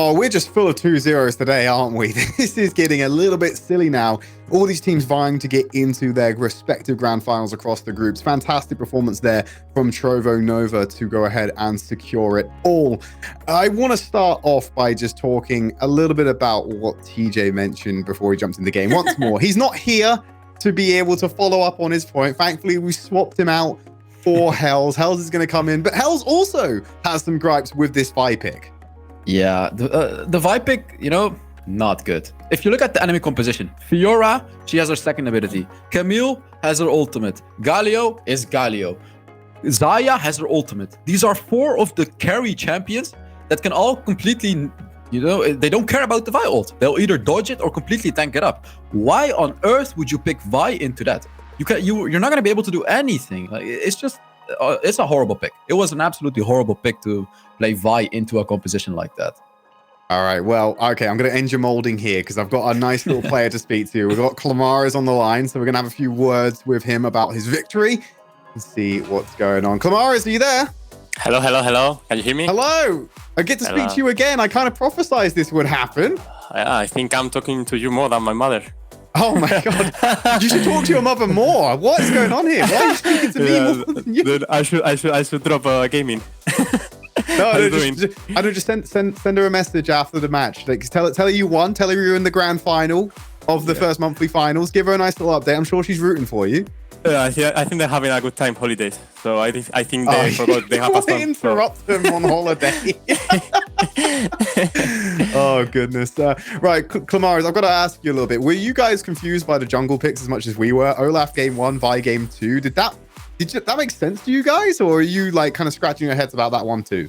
Oh, we're just full of 2-0s today, aren't we? This is getting a little bit silly now. All these teams vying to get into their respective grand finals across the groups. Fantastic performance there from Trovo Nova to go ahead and secure it all. I want to start off by just talking a little bit about what TJ mentioned before he jumps in the game. Once more, he's not here to be able to follow up on his point. Thankfully, we swapped him out for Hells. Hells is going to come in, but Hells also has some gripes with this Vi pick. Yeah, the Vi pick, not good. If you look at the enemy composition, Fiora, she has her second ability. Camille has her ultimate. Galio is Galio. Zaya has her ultimate. These are 4 of the carry champions that can all completely, they don't care about the Vi ult. They'll either dodge it or completely tank it up. Why on earth would you pick Vi into that? You're not going to be able to do anything. It's a horrible pick. It was an absolutely horrible pick to play Vi into a composition like that. All right, well, okay, I'm going to end your molding here because I've got a nice little player to speak to. We've got Clamaris on the line, so we're going to have a few words with him about his victory and see what's going on. Clamaris, are you there? Hello. Can you hear me? Hello. I get to speak to you again. I kind of prophesized this would happen. I think I'm talking to you more than my mother. Oh my God! You should talk to your mother more. What's going on here? Why are you speaking to me more than you? Dude, I should drop gaming. Just send her a message after the match. Like, tell her you won. Tell her you're in the grand final of the first monthly finals. Give her a nice little update. I'm sure she's rooting for you. I think they're having a good time holidays. So I think they forgot they have a son. Interrupt them on holiday. Oh goodness. Right, Clamaris, I've got to ask you a little bit. Were you guys confused by the jungle picks as much as we were? Olaf game 1, Vi game 2. Did that make sense to you guys, or are you like kind of scratching your heads about that one too?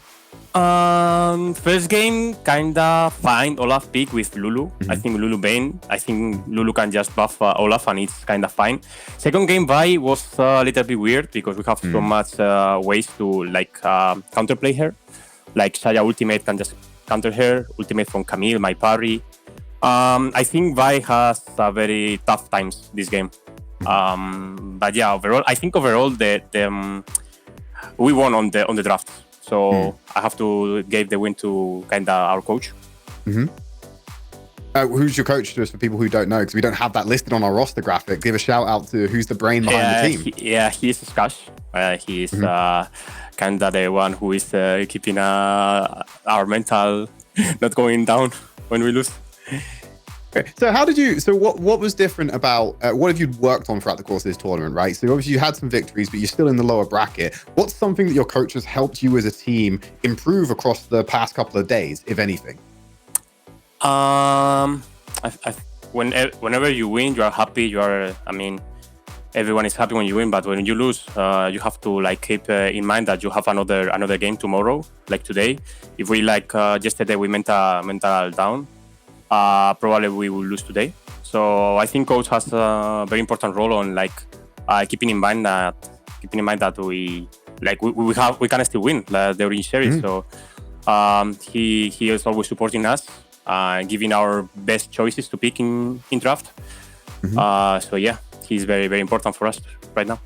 First game kinda fine. Olaf pick with Lulu. I think Lulu Bane. I think Lulu can just buff Olaf and it's kinda fine. Second game Vi was a little bit weird because we have so much ways to like counterplay her. Like Saya ultimate can just counter her. Ultimate from Camille, my parry. I think Vi has a very tough times this game. But yeah, I think overall we won on the draft. So I have to give the win to kinda our coach. Who's your coach, just for people who don't know, because we don't have that listed on our roster graphic. Give a shout out to who's the brain behind the team. He's Skash. He's kinda the one who is keeping our mental not going down when we lose. Okay. So what was different about, what have you worked on throughout the course of this tournament, right? So obviously you had some victories, but you're still in the lower bracket. What's something that your coach has helped you as a team improve across the past couple of days, if anything? Whenever you win, you are happy. Everyone is happy when you win, but when you lose, you have to like keep in mind that you have another game tomorrow, like today. If we yesterday we mental down, probably we will lose today. So I think coach has a very important role on keeping in mind that we can still win the orange series. So he is always supporting us, giving our best choices to pick in draft. So yeah, he's very, very important for us right now.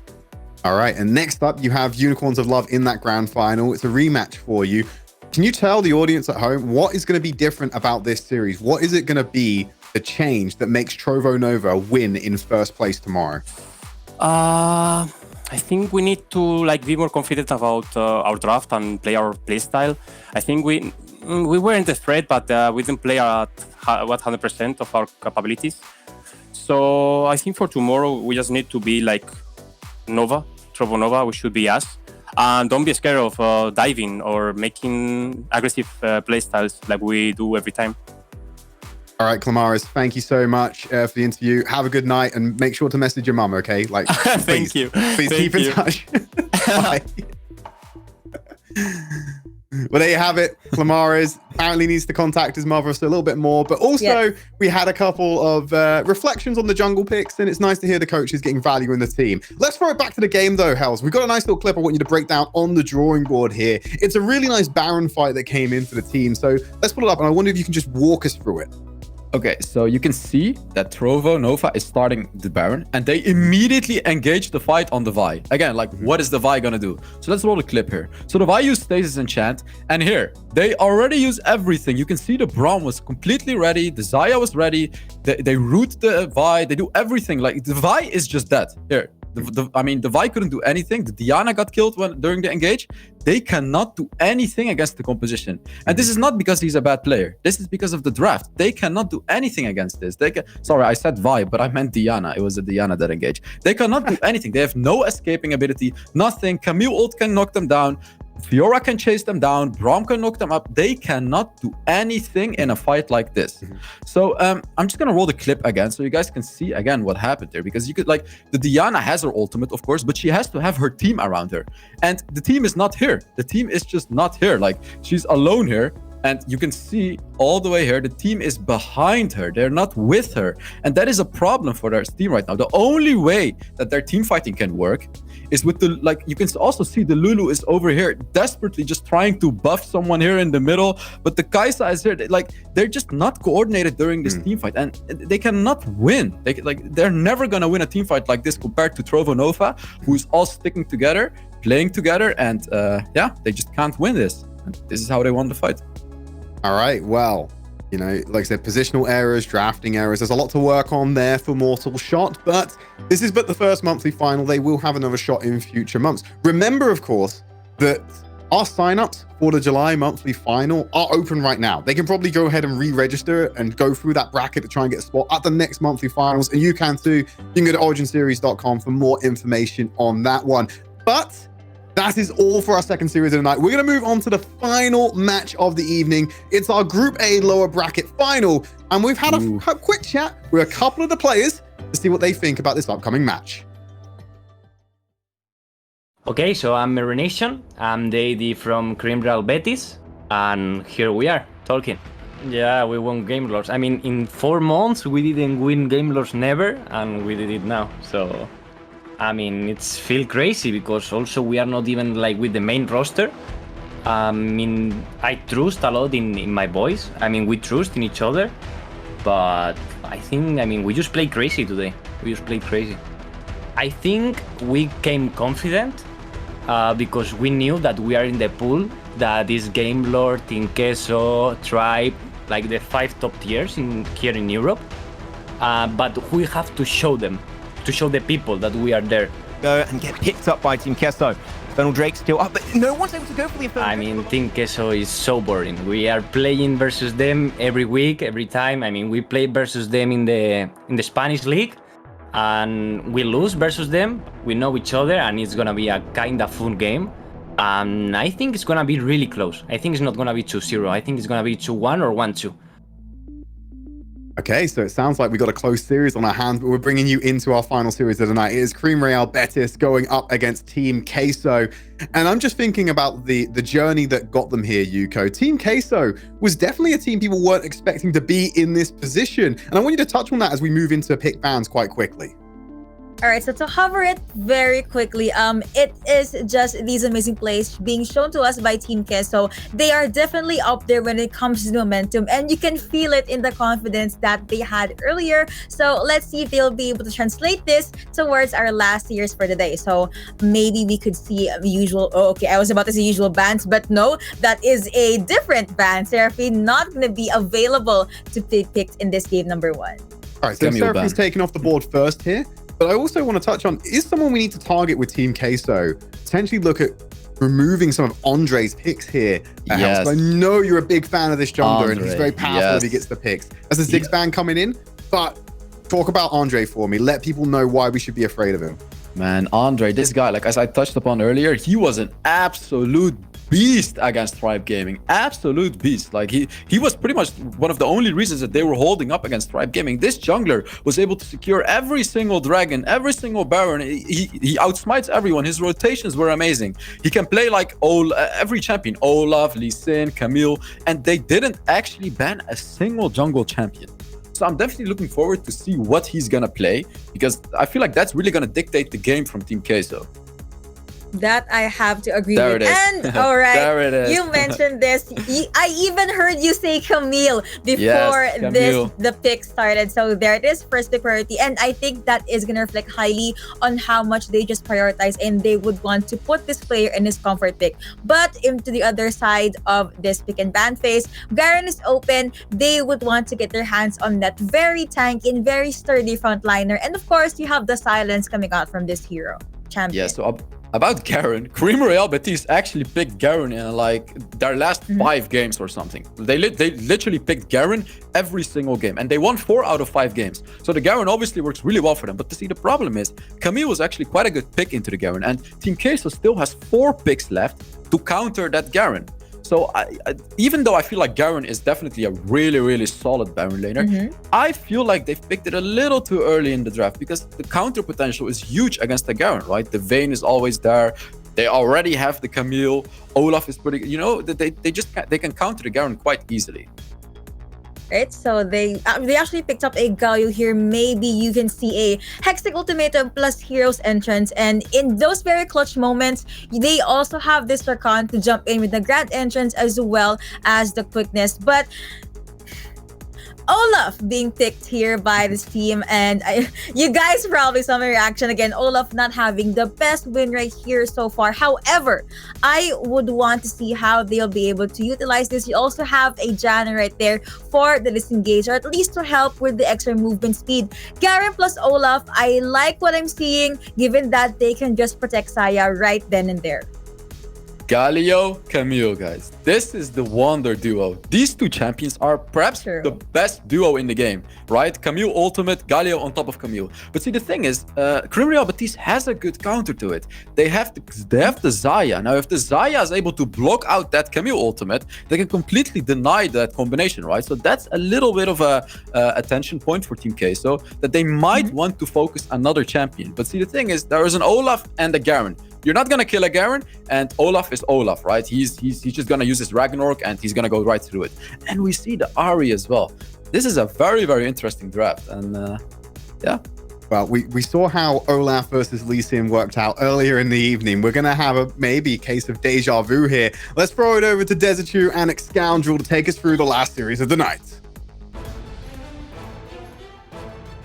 All right, and next up you have Unicorns of Love in that grand final. It's a rematch for you. Can you tell the audience at home what is going to be different about this series? What is it going to be the change that makes Trovo Nova win in first place tomorrow? I think we need to be more confident about our draft and play our play style. I think we weren't afraid, but we didn't play at 100% of our capabilities. So I think for tomorrow we just need to be like Trovo Nova. We should be us. And don't be scared of diving or making aggressive play styles like we do every time. All right, Clamaris, thank you so much for the interview. Have a good night and make sure to message your mum, okay? Thank you. Please keep in touch. Bye. Well, there you have it. Clamaris apparently needs to contact his mother a little bit more, but also we had a couple of reflections on the jungle picks, and it's nice to hear the coaches getting value in the team. Let's throw it back to the game though, Hells. We've got a nice little clip I want you to break down on the drawing board here. It's a really nice Baron fight that came in for the team, so let's put it up, and I wonder if you can just walk us through it. Okay, so you can see that Trovo Nova is starting the Baron, and they immediately engage the fight on the Vi. Again, like, what is the Vi gonna do? So let's roll a clip here. So the Vi use Stasis Enchant, and here, they already use everything. You can see the Braum was completely ready, the Xayah was ready, they root the Vi, they do everything. Like, the Vi is just dead. Here, I mean, the Vi couldn't do anything. The Diana got killed during the engage. They cannot do anything against the composition. And this is not because he's a bad player. This is because of the draft. They cannot do anything against this. Sorry, I said Vi, but I meant Diana. It was a Diana that engaged. They cannot do anything. They have no escaping ability, nothing. Camille ult can knock them down. Fiora can chase them down. Braum can knock them up. They cannot do anything in a fight like this. So I'm just gonna roll the clip again so you guys can see again what happened there. Because you could, like, the Diana has her ultimate, of course, but she has to have her team around her. And the team is not here. The team is just not here. Like, she's alone here. And you can see all the way here, the team is behind her. They're not with her. And that is a problem for their team right now. The only way that their team fighting can work is with the, like, you can also see the Lulu is over here desperately just trying to buff someone here in the middle. But the Kai'Sa is here. They're just not coordinated during this team fight. And they cannot win. They're never going to win a team fight like this compared to Trovo Nova, who's all sticking together, playing together. And yeah, they just can't win this. And this is how they won the fight. All right, well, you know, like I said, positional errors, drafting errors. There's a lot to work on there for Mortal Shot, but this is but the first monthly final. They will have another shot in future months. Remember, of course, that our signups for the July monthly final are open right now. They can probably go ahead and re-register and go through that bracket to try and get a spot at the next monthly finals. And you can too. You can go to originseries.com for more information on that one. But that is all for our second series of the night. We're going to move on to the final match of the evening. It's our Group A lower bracket final. And we've had a quick chat with a couple of the players to see what they think about this upcoming match. Okay, so I'm Marination. I'm the AD from Cream Real Betis. And here we are, talking. Yeah, we won Game Lords. I mean, in 4 months, we didn't win Game Lords never. And we did it now, so... I mean, it's feel crazy because also we are not even like with the main roster. I mean, I trust a lot in my boys. I mean, we trust in each other. But I think, I mean, we just played crazy today. We just played crazy. I think we came confident because we knew that we are in the pool that is Game Lord, Tinkeso, Tribe, like the 5 top tiers here in Europe. But we have to show them. To show the people that we are there. Go and get picked up by Team Kesso. Infernal Drake still up, but no one's able to go for the Infernal I mean, Team Kesso is so boring. We are playing versus them every week, every time. I mean, we play versus them in the Spanish league, and we lose versus them. We know each other, and it's gonna be a kind of fun game. And I think it's gonna be really close. I think it's not gonna be 2-0. I think it's gonna be 2-1 or 1-2. Okay, so it sounds like we got a close series on our hands, but we're bringing you into our final series of the night. It is Cream Real Betis going up against Team Queso. And I'm just thinking about the journey that got them here, Yuko. Team Queso was definitely a team people weren't expecting to be in this position. And I want you to touch on that as we move into pick bans quite quickly. All right, so to cover it very quickly, it is just these amazing plays being shown to us by Team Queso. They are definitely up there when it comes to momentum, and you can feel it in the confidence that they had earlier. So let's see if they'll be able to translate this towards our last years for the day. So maybe we could see usual, I was about to say usual bans, but no, that is a different ban. Seraphine not going to be available to be picked in this game number 1. All right, so Seraphine's taken off the board first here. But I also want to touch on, is someone we need to target with Team Queso? Potentially look at removing some of Andre's picks here. Yes. I know you're a big fan of this jungler, and he's very powerful if he gets the picks. As a Ziggs ban coming in, but talk about Andre for me. Let people know why we should be afraid of him. Man, Andre, this guy, like as I touched upon earlier, he was an absolute beast against Tribe Gaming. Absolute beast. Like he was pretty much one of the only reasons that they were holding up against Tribe Gaming. This jungler was able to secure every single dragon, every single baron. He outsmites everyone. His rotations were amazing. He can play like every champion, Olaf, Lee Sin, Camille, and they didn't actually ban a single jungle champion. So I'm definitely looking forward to see what he's gonna play, because I feel like that's really gonna dictate the game from Team Queso. That I have to agree There with. it is. And all right, There it is. you mentioned this. I even heard you say Camille before Yes, Camille. the pick started. So there it is, first pick priority. And I think that is gonna reflect highly on how much they just prioritize and they would want to put this player in his comfort pick. But into the other side of this pick and ban phase, Garen is open. They would want to get their hands on that very tanky and very sturdy frontliner. And of course, you have the silence coming out from this hero champion. Yeah, so about Garen, Cream Real Betis actually picked Garen in like their last 5 games or something. They literally picked Garen every single game, and they won 4 out of 5 games. So the Garen obviously works really well for them. But see, the problem is Camille was actually quite a good pick into the Garen, and Team Queso still has 4 picks left to counter that Garen. So even though I feel like Garen is definitely a really, really solid Baron laner, I feel like they've picked it a little too early in the draft because the counter potential is huge against the Garen, right? The Vayne is always there. They already have the Camille. Olaf is pretty, they can counter the Garen quite easily. Right, so they actually picked up a Galio here. Maybe you can see a Hextech Ultimatum plus Hero's Entrance, and in those very clutch moments, they also have this Rakan to jump in with the Grand Entrance as well as the quickness. But Olaf being picked here by this team, and you guys probably saw my reaction again. Olaf not having the best win right here so far. However, I would want to see how they'll be able to utilize this. You also have a Janna right there for the disengage, or at least to help with the extra movement speed. Garen plus Olaf, I like what I'm seeing, given that they can just protect Saya right then and there. Galio, Camille, guys. This is the wonder duo. These 2 champions are perhaps the best duo in the game, right? Camille ultimate, Galio on top of Camille. But see, the thing is, Cream Real Betis has a good counter to it. They have the Xayah. Now, if the Xayah is able to block out that Camille ultimate, they can completely deny that combination, right? So that's a little bit of a attention point for Team Queso, that they might want to focus another champion. But see, the thing is, there is an Olaf and a Garen. You're not gonna kill a Garen, and Olaf is Olaf, right? He's just gonna use his Ragnarok and he's gonna go right through it. And we see the Ahri as well. This is a very, very interesting draft, and yeah. Well, we saw how Olaf versus Lee Sin worked out earlier in the evening. We're gonna have a maybe case of deja vu here. Let's throw it over to Desitu and Scoundrel to take us through the last series of the night.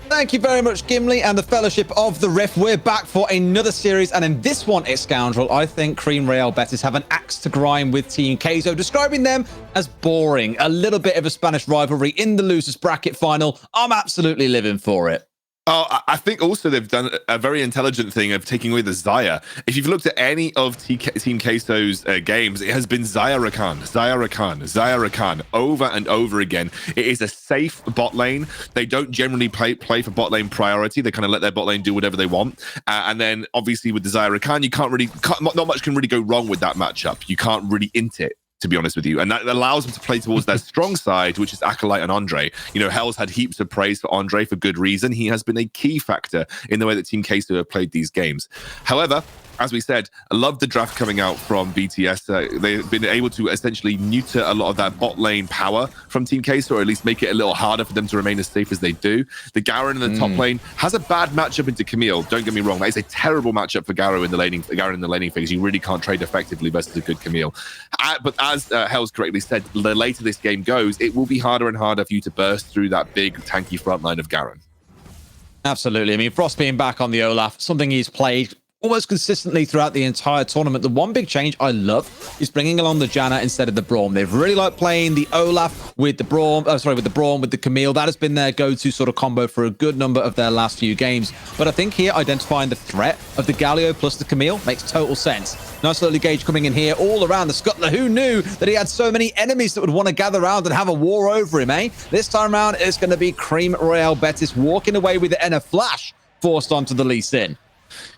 Thank you very much, Gimli and the Fellowship of the Rift. We're back for another series, and in this one, Scoundrel, I think Cream Real Betis have an axe to grind with Team Queso, describing them as boring. A little bit of a Spanish rivalry in the losers bracket final. I'm absolutely living for it. Oh, I think also they've done a very intelligent thing of taking away the Xayah. If you've looked at any of Team Queso's games, it has been Xayah Rakan over and over again. It is a safe bot lane. They don't generally play for bot lane priority. They kind of let their bot lane do whatever they want. And then obviously with the Xayah Rakan, not much can really go wrong with that matchup. You can't really int it, to be honest with you. And that allows them to play towards their strong side, which is Acolyte and Andre. You know, Hell's had heaps of praise for Andre for good reason. He has been a key factor in the way that Team Queso have played these games. However, as we said, I love the draft coming out from BTS. They've been able to essentially neuter a lot of that bot lane power from Team Queso, or at least make it a little harder for them to remain as safe as they do. The Garen in the top lane has a bad matchup into Camille. Don't get me wrong. That is a terrible matchup for Garen in the laning phase. You really can't trade effectively versus a good Camille. But as Hells correctly said, the later this game goes, it will be harder and harder for you to burst through that big tanky front line of Garen. Absolutely. I mean, Frost being back on the Olaf, something he's played almost consistently throughout the entire tournament. The one big change I love is bringing along the Janna instead of the Braum. They've really liked playing the Olaf with the Braum, with the Camille. That has been their go-to sort of combo for a good number of their last few games. But I think here identifying the threat of the Galio plus the Camille makes total sense. Nice little Gage coming in here all around the Scuttler. Who knew that he had so many enemies that would want to gather around and have a war over him, eh? This time around, it's going to be Cream Real Betis walking away with it and a flash forced onto the Lee Sin.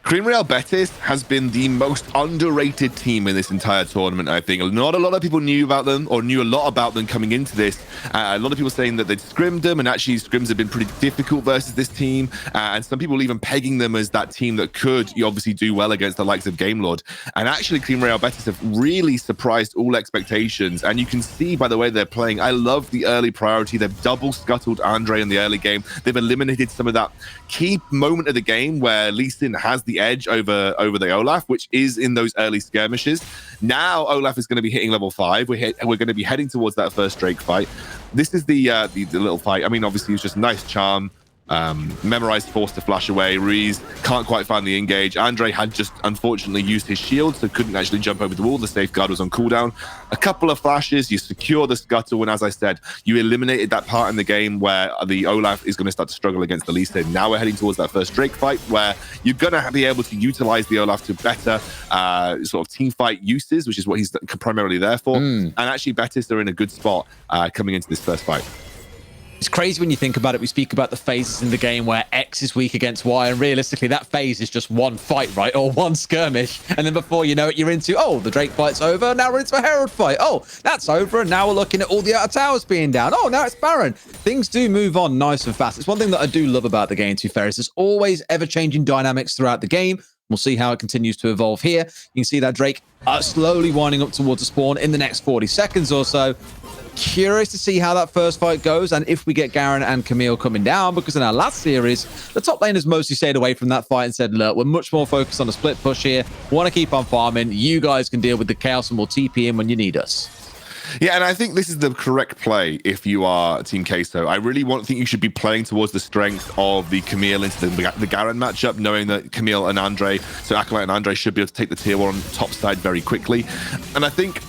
Cream Real Betis has been the most underrated team in this entire tournament, I think. Not a lot of people knew about them or knew a lot about them coming into this. A lot of people saying that they'd scrimmed them, and actually scrims have been pretty difficult versus this team. And some people even pegging them as that team that could obviously do well against the likes of Gamelord. And actually, Cream Real Betis have really surprised all expectations. And you can see by the way they're playing, I love the early priority. They've double scuttled Andre in the early game. They've eliminated some of that key moment of the game where Lee Sin has the the edge over the Olaf, which is in those early skirmishes. Now Olaf is going to be hitting level 5. We're going to be heading towards that first Drake fight. This is the little fight. I mean, obviously, it's just a nice charm. Memorized, forced to flash away. Ruiz can't quite find the engage. Andre had just unfortunately used his shield, so couldn't actually jump over the wall. The safeguard was on cooldown. A couple of flashes, you secure the scuttle, and as I said, you eliminated that part in the game where the Olaf is going to start to struggle against the Lee Sin. Now we're heading towards that first Drake fight where you're going to be able to utilize the Olaf to better sort of team fight uses, which is what he's primarily there for. And actually, Betis are in a good spot coming into this first fight. It's crazy when you think about it. We speak about the phases in the game where X is weak against Y, and realistically, that phase is just one fight, right? Or one skirmish. And then before you know it, you're into, oh, the Drake fight's over. Now we're into a Herald fight. Oh, that's over. And now we're looking at all the outer towers being down. Oh, now it's Baron. Things do move on nice and fast. It's one thing that I do love about the game, to be fair, is there's always ever-changing dynamics throughout the game. We'll see how it continues to evolve here. You can see that Drake slowly winding up towards a spawn in the next 40 seconds or so. Curious to see how that first fight goes and if we get Garen and Camille coming down, because in our last series, the top laners mostly stayed away from that fight and said, look, we're much more focused on a split push here. Want to keep on farming. You guys can deal with the chaos and we'll TP in when you need us. Yeah, and I think this is the correct play if you are Team Queso. I really think you should be playing towards the strength of the Camille into the Garen matchup, knowing that Camille and Andre, so Acolyte and Andre, should be able to take the tier 1 top side very quickly. And I think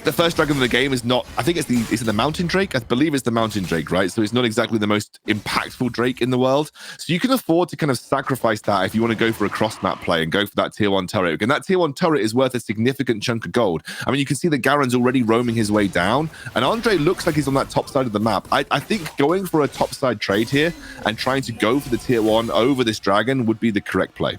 the first dragon of the game is not, I think is it the Mountain Drake? I believe it's the Mountain Drake, right? So it's not exactly the most impactful Drake in the world. So you can afford to kind of sacrifice that if you want to go for a cross-map play and go for that tier 1 turret. And that tier 1 turret is worth a significant chunk of gold. I mean, you can see that Garen's already roaming his way down, and Andre looks like he's on that top side of the map. I think going for a top side trade here and trying to go for the tier 1 over this dragon would be the correct play.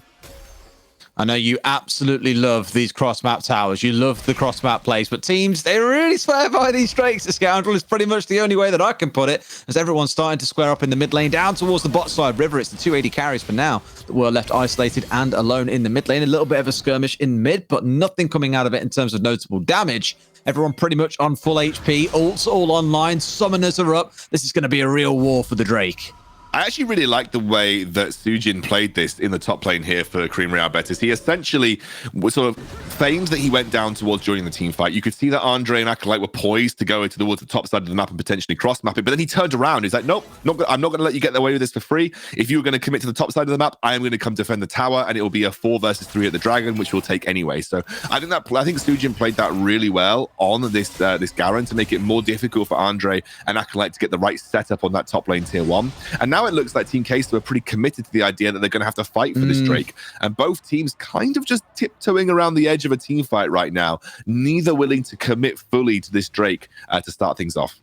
I know you absolutely love these cross-map towers. You love the cross-map plays, but teams, they really swear by these Drakes. The Scoundrel is pretty much the only way that I can put it, as everyone's starting to square up in the mid lane down towards the bot side river. It's the 280 carries for now that were left isolated and alone in the mid lane. A little bit of a skirmish in mid, but nothing coming out of it in terms of notable damage. Everyone pretty much on full HP, ults all online, summoners are up. This is going to be a real war for the Drake. I actually really like the way that Sujin played this in the top lane here for Cream Real Betis. He essentially was sort of feigned that he went down towards joining the team fight. You could see that Andre and Acolyte were poised to go towards the top side of the map and potentially cross-map it, but then he turned around. He's like, nope, I'm not going to let you get away with this for free. If you were going to commit to the top side of the map, I am going to come defend the tower, and it will be a 4 versus 3 at the Dragon, which we'll take anyway. So I think Sujin played that really well on this Garen to make it more difficult for Andre and Acolyte to get the right setup on that top lane tier 1. And now it looks like Team Queso are pretty committed to the idea that they're going to have to fight for this Drake. And both teams kind of just tiptoeing around the edge of a team fight right now, neither willing to commit fully to this Drake to start things off.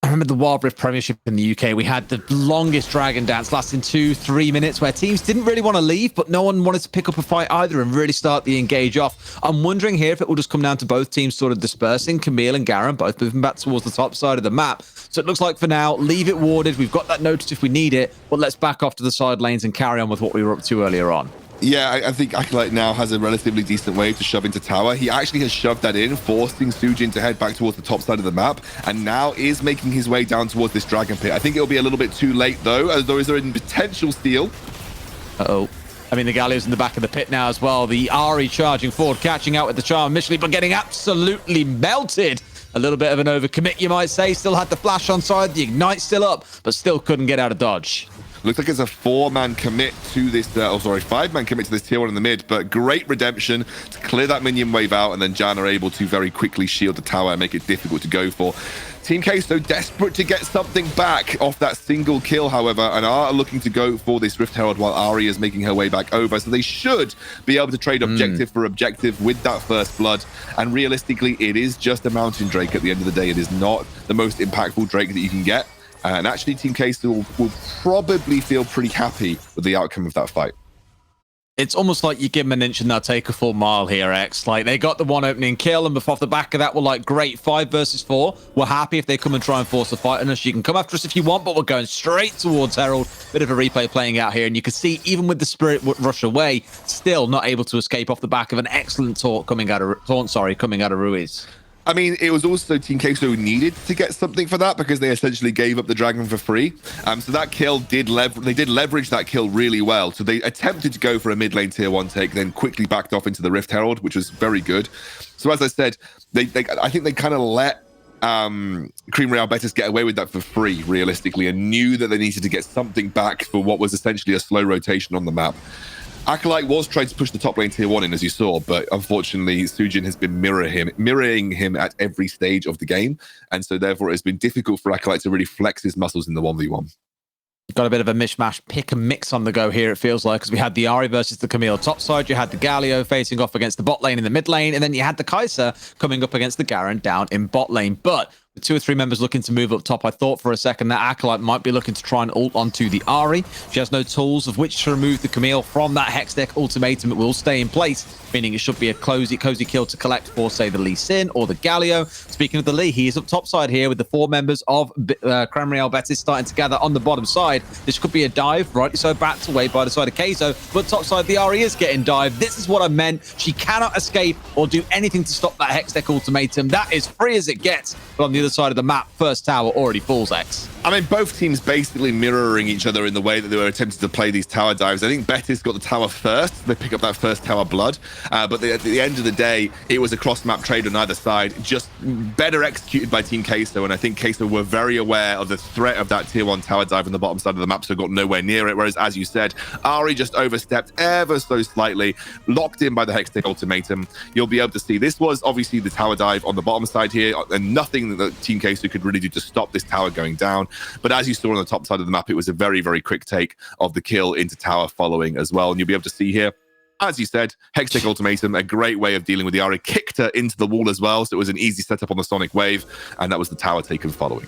I remember the Wild Rift Premiership in the UK. We had the longest Dragon Dance lasting 2-3 minutes where teams didn't really want to leave, but no one wanted to pick up a fight either and really start the engage off. I'm wondering here if it will just come down to both teams sort of dispersing. Camille and Garen both moving back towards the top side of the map. So it looks like for now, leave it warded. We've got that notice if we need it, but let's back off to the side lanes and carry on with what we were up to earlier on. Yeah, I think Acolyte now has a relatively decent wave to shove into tower. He actually has shoved that in, forcing Sujin to head back towards the top side of the map, and now is making his way down towards this dragon pit. I think it'll be a little bit too late, though, as though is there a potential steal. Uh-oh. I mean, the Galio's in the back of the pit now as well. The Ari charging forward, catching out with the charm initially, but getting absolutely melted. A little bit of an overcommit, you might say. Still had the flash on side, the ignite still up, but still couldn't get out of dodge. Looks like it's a 4-man commit to this, 5-man commit to this tier 1 in the mid, but great redemption to clear that minion wave out, and then Jan are able to very quickly shield the tower and make it difficult to go for. Team Queso desperate to get something back off that single kill, however, and are looking to go for this Rift Herald while Ari is making her way back over. So they should be able to trade objective for objective with that first blood. And realistically, it is just a Mountain Drake at the end of the day. It is not the most impactful Drake that you can get. And actually, Team Queso will probably feel pretty happy with the outcome of that fight. It's almost like you give them an inch and they'll take a full mile here, X. Like, they got the one opening kill, and off the back of that, we're like, great, 5 versus 4. We're happy if they come and try and force a fight on us. You can come after us if you want, but we're going straight towards Herald. Bit of a replay playing out here, and you can see, even with the Spirit Rush away, still not able to escape off the back of an excellent taunt coming out of Ruiz. I mean, it was also Team Queso needed to get something for that because they essentially gave up the dragon for free. So that kill they did leverage that kill really well. So they attempted to go for a mid lane tier 1 take, then quickly backed off into the Rift Herald, which was very good. So as I said, I think they kind of let Cream Real Betis get away with that for free, realistically, and knew that they needed to get something back for what was essentially a slow rotation on the map. Acolyte was trying to push the top lane tier 1 in, as you saw, but unfortunately, Sujin has been mirroring him at every stage of the game, and so therefore it's been difficult for Acolyte to really flex his muscles in the 1v1. Got a bit of a mishmash pick and mix on the go here, it feels like, because we had the Ahri versus the Camille top side, you had the Galio facing off against the bot lane in the mid lane, and then you had the Kai'Sa coming up against the Garen down in bot lane. But with 2 or 3 members looking to move up top, I thought for a second that Acolyte might be looking to try and ult onto the Ahri. She has no tools of which to remove the Camille from that Hex Deck ultimatum. It will stay in place, meaning it should be a cozy kill to collect for, say, the Lee Sin or the Galio. Speaking of the Lee, he is up top side here with the 4 members of Creme Real Betis starting to gather on the bottom side. This could be a dive, rightly so, backed away by the side of Queso, but top side the Ahri is getting dived. This is what I meant. She cannot escape or do anything to stop that Hex Deck ultimatum. That is free as it gets. But on the other side of the map, first tower already falls, X. I mean, both teams basically mirroring each other in the way that they were attempting to play these tower dives. I think Betis got the tower first. They pick up that first tower blood. But at the end of the day, it was a cross-map trade on either side, just better executed by Team Queso. And I think Queso were very aware of the threat of that tier 1 tower dive on the bottom side of the map, so got nowhere near it. Whereas, as you said, Ahri just overstepped ever so slightly, locked in by the Hextech ultimatum. You'll be able to see this was obviously the tower dive on the bottom side here, and nothing that Team Queso could really do to stop this tower going down. But as you saw on the top side of the map, it was a very, very quick take of the kill into tower following as well. And you'll be able to see here, as you said, Hextech ultimatum, a great way of dealing with the Ahri, kicked her into the wall as well. So it was an easy setup on the Sonic Wave, and that was the tower taken following.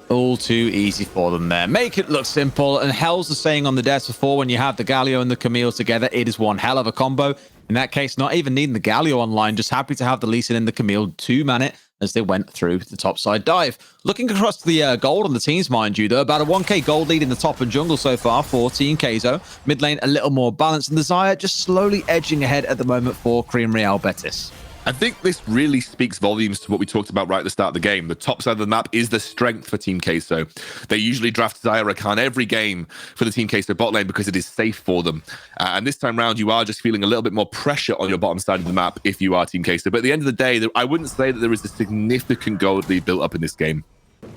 All too easy for them there. Make it look simple. And Hell's the saying on the desk before, when you have the Galio and the Camille together, it is one hell of a combo. In that case, not even needing the Galio online, just happy to have the Lee Sin and the Camille to man it as they went through the topside dive. Looking across the gold on the teams, mind you, though, about a 1k gold lead in the top and jungle so far for Team Queso. Mid lane a little more balanced, and the Xayah just slowly edging ahead at the moment for Cream Real Betis. I think this really speaks volumes to what we talked about right at the start of the game. The top side of the map is the strength for Team Queso. They usually draft Xayah Rakan every game for the Team Queso bot lane because it is safe for them. And this time round, you are just feeling a little bit more pressure on your bottom side of the map if you are Team Queso. But at the end of the day, I wouldn't say that there is a significant gold lead built up in this game.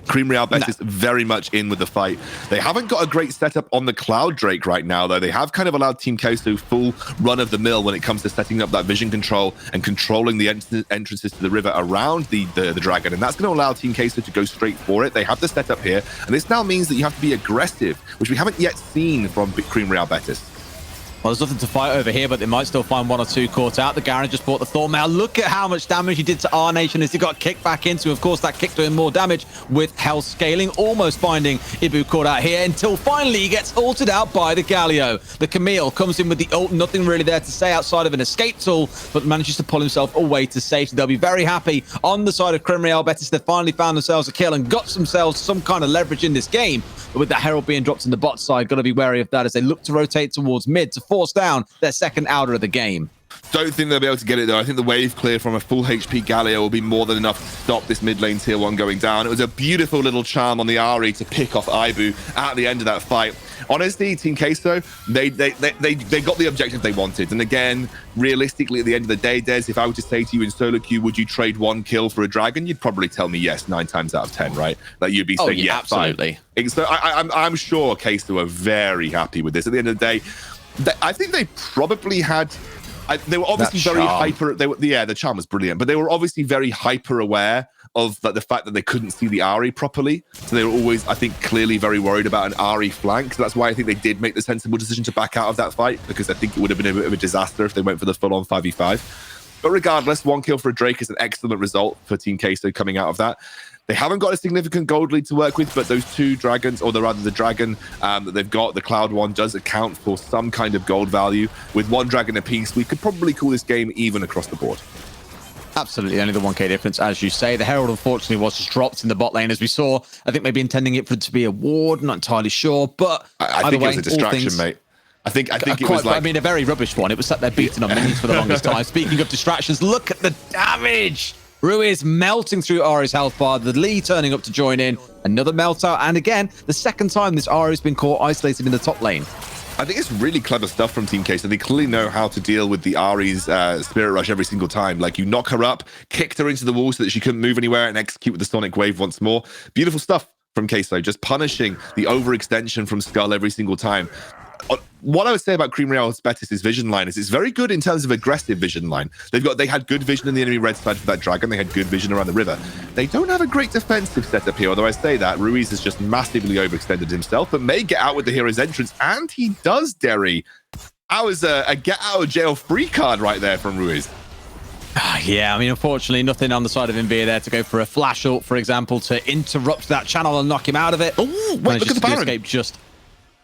Cream Real Betis very much in with the fight. They haven't got a great setup on the Cloud Drake right now, though. They have kind of allowed Team Queso full run of the mill when it comes to setting up that vision control and controlling the entrances to the river around the dragon. And that's going to allow Team Queso to go straight for it. They have the setup here. And this now means that you have to be aggressive, which we haven't yet seen from Cream Real Betis. Well, there's nothing to fight over here, but they might still find 1 or 2 caught out. The Garen just bought the Thorn. Now look at how much damage he did to our nation as he got kicked back into. Of course, that kicked doing more damage with health scaling, almost finding Ibu caught out here until finally he gets ulted out by the Galio. The Camille comes in with the ult, nothing really there to say outside of an escape tool, but manages to pull himself away to safety. They'll be very happy on the side of Cream Real Betis. They finally found themselves a kill and got themselves some kind of leverage in this game. But with the Herald being dropped in the bot side, got to be wary of that as they look to rotate towards mid to force down their second outer of the game. Don't think they'll be able to get it, though. I think the wave clear from a full HP Galio will be more than enough to stop this mid lane tier 1 going down. It was a beautiful little charm on the Ahri to pick off Ibu at the end of that fight. Honestly, Team Queso, they got the objective they wanted. And again, realistically, at the end of the day, Des, if I were to say to you in solo queue, would you trade 1 kill for a dragon? You'd probably tell me yes 9 times out of 10, right? Like you'd be saying, yeah, absolutely. Fine. So I'm sure Queso are very happy with this. At the end of the day, I think they probably had... they were obviously very hyper. The charm was brilliant, but they were obviously very hyper aware of the fact that they couldn't see the Ahri properly. So they were always, I think, clearly very worried about an Ahri flank. So that's why I think they did make the sensible decision to back out of that fight, because I think it would have been a bit of a disaster if they went for the full-on 5v5. But regardless, 1 kill for a Drake is an excellent result for Team Queso coming out of that. They haven't got a significant gold lead to work with, but those 2 dragons, or rather the dragon that they've got, the Cloud one, does account for some kind of gold value. With 1 dragon apiece, we could probably call this game even across the board. Absolutely, only the 1k difference, as you say. The Herald, unfortunately, was just dropped in the bot lane, as we saw. I think maybe intending it for it to be a ward, not entirely sure, but I think it was a distraction, mate. I think it was like... I mean, a very rubbish one. It was sat there beating on minions for the longest time. Speaking of distractions, look at the damage! Ruiz melting through Ari's health bar. The Lee turning up to join in. Another melt out. And again, the second time this Ari's been caught isolated in the top lane. I think it's really clever stuff from Team K. So they clearly know how to deal with the Ari's Spirit Rush every single time. Like, you knock her up, kicked her into the wall so that she couldn't move anywhere, and execute with the Sonic Wave once more. Beautiful stuff from Queso, just punishing the overextension from Skull every single time. What I would say about Cream Real Betis' vision line is it's very good in terms of aggressive vision line. They had good vision in the enemy red side for that dragon. They had good vision around the river. They don't have a great defensive setup here, although I say that Ruiz has just massively overextended himself, but may get out with the hero's entrance, and he does, Derry. That was a get out of jail free card right there from Ruiz. Yeah, I mean, unfortunately, nothing on the side of Envir there to go for a flash ult, for example, to interrupt that channel and knock him out of it. Oh, wait, look at the Baron. Escape just...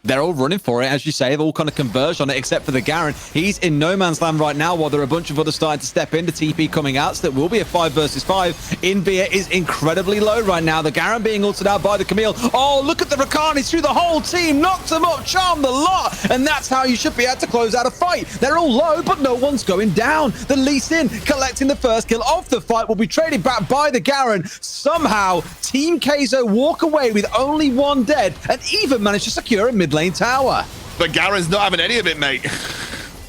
They're all running for it, as you say. They've all kind of converged on it, except for the Garen. He's in no man's land right now, while there are a bunch of others starting to step in. The TP coming out, so that will be a 5 versus 5. Envir is incredibly low right now. The Garen being ulted out by the Camille. Oh, look at the Rakan. He's through the whole team. Knocked them up, charmed the lot. And that's how you should be able to close out a fight. They're all low, but no one's going down. The Lee Sin collecting the first kill of the fight will be traded back by the Garen. Somehow, Team Kaizo walk away with only one dead and even manage to secure a mid lane tower. But Garen's not having any of it, mate.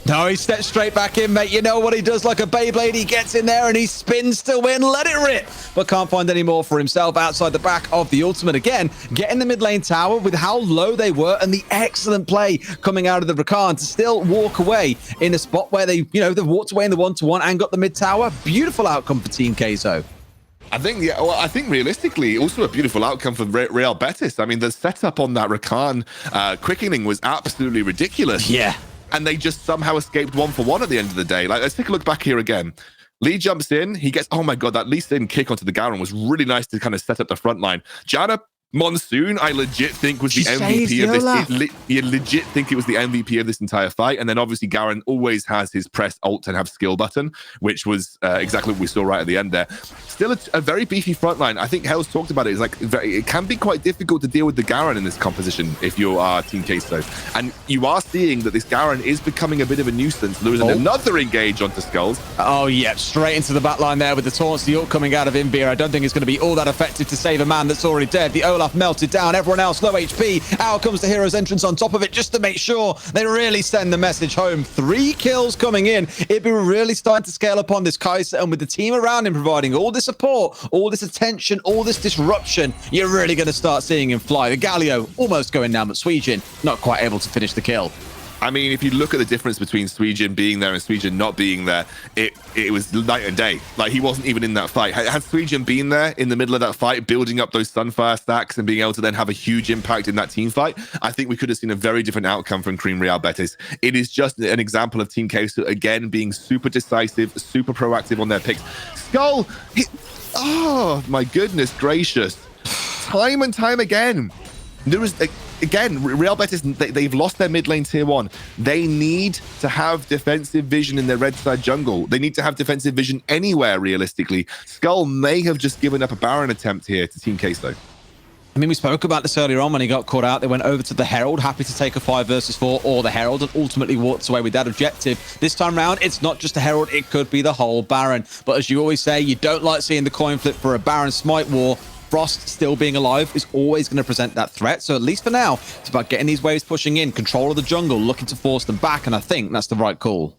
No, he steps straight back in, mate. You know what he does like a Beyblade. He gets in there and he spins to win. Let it rip. But can't find any more for himself outside the back of the ultimate. Again, getting the mid lane tower with how low they were and the excellent play coming out of the Rakan to still walk away in a spot where they, they've walked away in the 1-to-1 and got the mid tower. Beautiful outcome for Team Kaizo. I think realistically, also a beautiful outcome for Real Betis. I mean, the setup on that Rakan quickening was absolutely ridiculous. Yeah. And they just somehow escaped 1-for-1 at the end of the day. Like, let's take a look back here again. Lee jumps in. He gets, oh my God, that Lee Sin kick onto the Garen was really nice to kind of set up the front line. Janna Monsoon, I legit think was the MVP of this. You legit think it was the MVP of this entire fight. And then obviously Garen always has his press alt and have skill button, which was exactly what we saw right at the end there. Still a very beefy front line. I think Hell's talked about it. It's like it can be quite difficult to deal with the Garen in this composition if you are Team Queso. And you are seeing that this Garen is becoming a bit of a nuisance, losing another engage onto Skulls. Oh, yeah, straight into the back line there with the taunts, the ult coming out of Envir. I don't think it's going to be all that effective to save a man that's already dead. The Olaf melted down, everyone else low HP. Out comes the hero's entrance on top of it just to make sure they really send the message home. 3 kills coming in. It'd be really starting to scale upon this Kaiser, and with the team around him providing all this support, all this attention, all this disruption, you're really going to start seeing him fly. The Galio almost going down, but Suijin not quite able to finish the kill. I mean, if you look at the difference between Suijin being there and Suijin not being there, it was night and day. Like, he wasn't even in that fight. Had Suijin been there in the middle of that fight, building up those Sunfire stacks and being able to then have a huge impact in that team fight, I think we could have seen a very different outcome from Cream Real Betis. It is just an example of Team Queso, again, being super decisive, super proactive on their picks. Skull, oh, my goodness gracious. Time and time again. There was... Again, Real Betis, they've lost their mid lane tier 1. They need to have defensive vision in their red side jungle. They need to have defensive vision anywhere, realistically. Skull may have just given up a Baron attempt here to Team Queso. I mean, we spoke about this earlier on when he got caught out. They went over to the Herald, happy to take a 5 versus 4 or the Herald, and ultimately walked away with that objective. This time round, it's not just a Herald, it could be the whole Baron. But as you always say, you don't like seeing the coin flip for a Baron Smite war. Frost still being alive is always going to present that threat. So at least for now, it's about getting these waves pushing in, control of the jungle, looking to force them back. And I think that's the right call.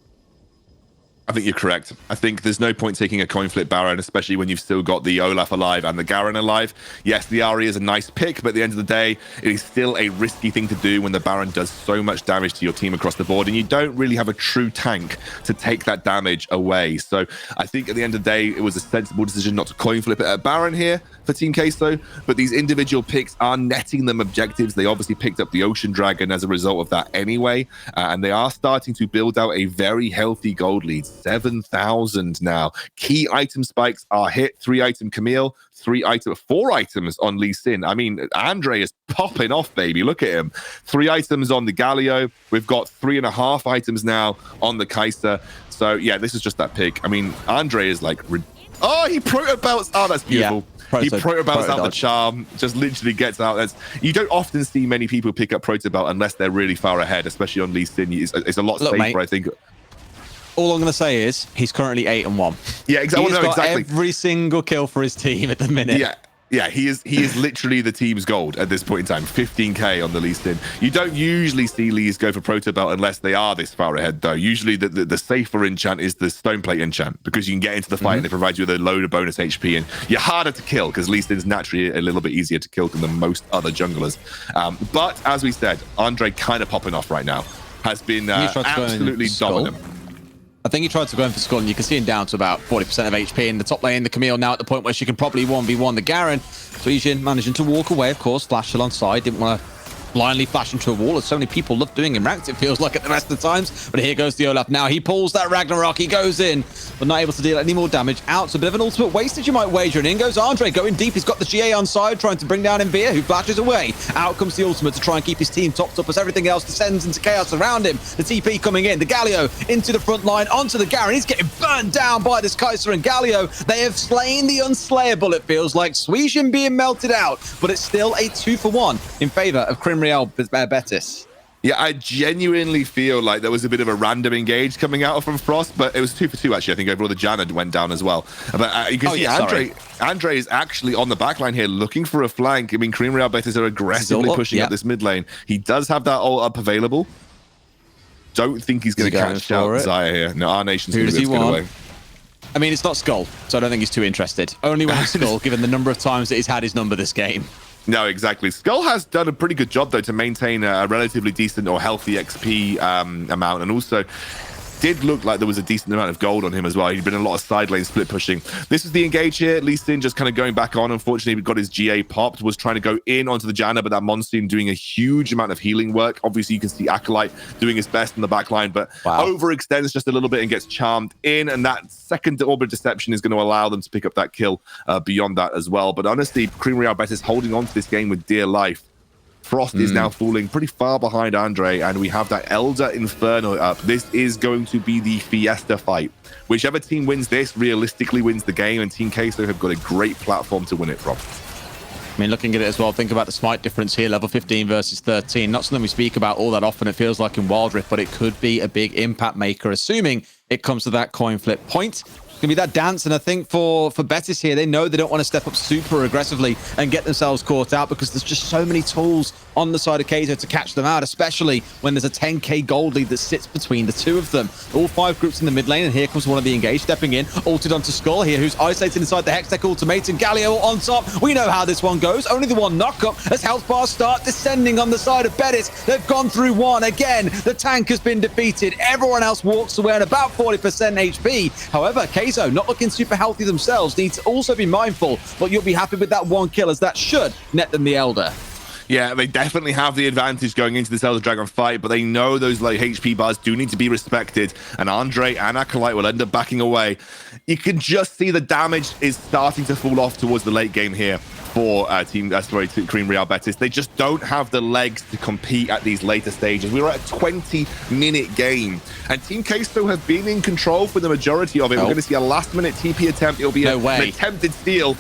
I think you're correct. I think there's no point taking a coin flip Baron, especially when you've still got the Olaf alive and the Garen alive. Yes, the Ahri is a nice pick, but at the end of the day, it is still a risky thing to do when the Baron does so much damage to your team across the board, and you don't really have a true tank to take that damage away. So I think at the end of the day, it was a sensible decision not to coin flip it at Baron here for Team Queso, but these individual picks are netting them objectives. They obviously picked up the Ocean Dragon as a result of that anyway, and they are starting to build out a very healthy gold lead. 7,000 now. Key item spikes are hit. 3-item Camille, 4 items on Lee Sin. I mean, Andre is popping off, baby. Look at him. 3 items on the Galio. We've got 3.5 items now on the Kaiser. So yeah, this is just that pick. I mean, Andre is like, oh, he proto belts. Oh, that's beautiful. Yeah. He proto belts out the charm, just literally gets out. You don't often see many people pick up proto belt unless they're really far ahead, especially on Lee Sin. It's a lot safer, mate. I think. All I'm going to say is he's currently 8-1. Yeah, exactly. He's No, got exactly. every single kill for his team at the minute. Yeah, he is literally the team's gold at this point in time. 15k on the Lee Sin. You don't usually see Lees go for Proto Belt unless they are this far ahead, though. Usually the safer enchant is the Stoneplate enchant because you can get into the fight and it provides you with a load of bonus HP and you're harder to kill because Lee Sin's naturally a little bit easier to kill than most other junglers. But as we said, Andre kind of popping off right now. Has been absolutely dominant. I think he tried to go in for Skull, and you can see him down to about 40% of HP in the top lane. The Camille now at the point where she can probably 1v1 the Garen. Suijin managing to walk away, of course. Flash alongside. Didn't want to blindly flash into a wall, as so many people love doing in ranked, it feels like, at the rest of the times. But here goes the Olaf now. He pulls that Ragnarok. He goes in, but not able to deal any more damage. Out, so a bit of an ultimate wastage, you might wager. And in goes Andre, going deep. He's got the GA on side, trying to bring down Envia, who flashes away. Out comes the ultimate to try and keep his team topped up as everything else descends into chaos around him. The TP coming in. The Galio into the front line, onto the Garen. He's getting burned down by this Kaiser and Galio. They have slain the unslayable, it feels like. Suijin being melted out, but it's still a 2-for-1 in favor of Crimreal Betis. Yeah, I genuinely feel like there was a bit of a random engage coming out from Frost, but it was 2-for-2 actually. I think overall the Janna went down as well. But you can see Andre is actually on the backline here looking for a flank. I mean, Crimreal Betis are aggressively pushing up this mid lane. He does have that ult up available. Don't think he's going to catch out Zaya here. No, our nation's going to go away. I mean, it's not Skull, so I don't think he's too interested. Only when it's Skull, given the number of times that he's had his number this game. No, exactly. Skull has done a pretty good job, though, to maintain a relatively decent or healthy XP amount, and also did look like there was a decent amount of gold on him as well. He'd been in a lot of side lane split pushing. This is the engage here. Lee Sin just kind of going back on. Unfortunately, we got his GA popped, was trying to go in onto the Janna, but that Monsoon doing a huge amount of healing work. Obviously, you can see Acolyte doing his best in the back line, but overextends just a little bit and gets charmed in, and that second Orbit Deception is going to allow them to pick up that kill beyond that as well. But honestly, Crimreal Betis holding on to this game with dear life. Frost is now falling pretty far behind Andre, and we have that Elder Inferno up. This is going to be the Fiesta fight. Whichever team wins this realistically wins the game, and Team Queso have got a great platform to win it from. I mean, looking at it as well, think about the smite difference here, level 15 versus 13. Not something we speak about all that often, it feels like in Wild Rift, but it could be a big impact maker, assuming it comes to that coin flip point. It's going to be that dance, and I think for Betis here, they know they don't want to step up super aggressively and get themselves caught out because there's just so many tools on the side of Kaiser to catch them out, especially when there's a 10k gold lead that sits between the two of them. All 5 groups in the mid lane, and here comes one of the engaged stepping in, ulted onto Skull here, who's isolated inside the Hextech ultimate, and Galio on top. We know how this one goes. Only the one knock up as health bars start descending on the side of Betis. They've gone through one again. The tank has been defeated. Everyone else walks away at about 40% HP. However, Kaizo, not looking super healthy themselves, need to also be mindful, but you'll be happy with that one kill, as that should net them the Elder. Yeah, they definitely have the advantage going into this Elder Dragon fight, but they know those low HP bars do need to be respected, and Andre and Acolyte will end up backing away. You can just see the damage is starting to fall off towards the late game here for Crimreal Betis. They just don't have the legs to compete at these later stages. We were at a 20-minute game, and Team Queso have been in control for the majority of it. We're going to see a last-minute TP attempt. It'll be an attempted steal.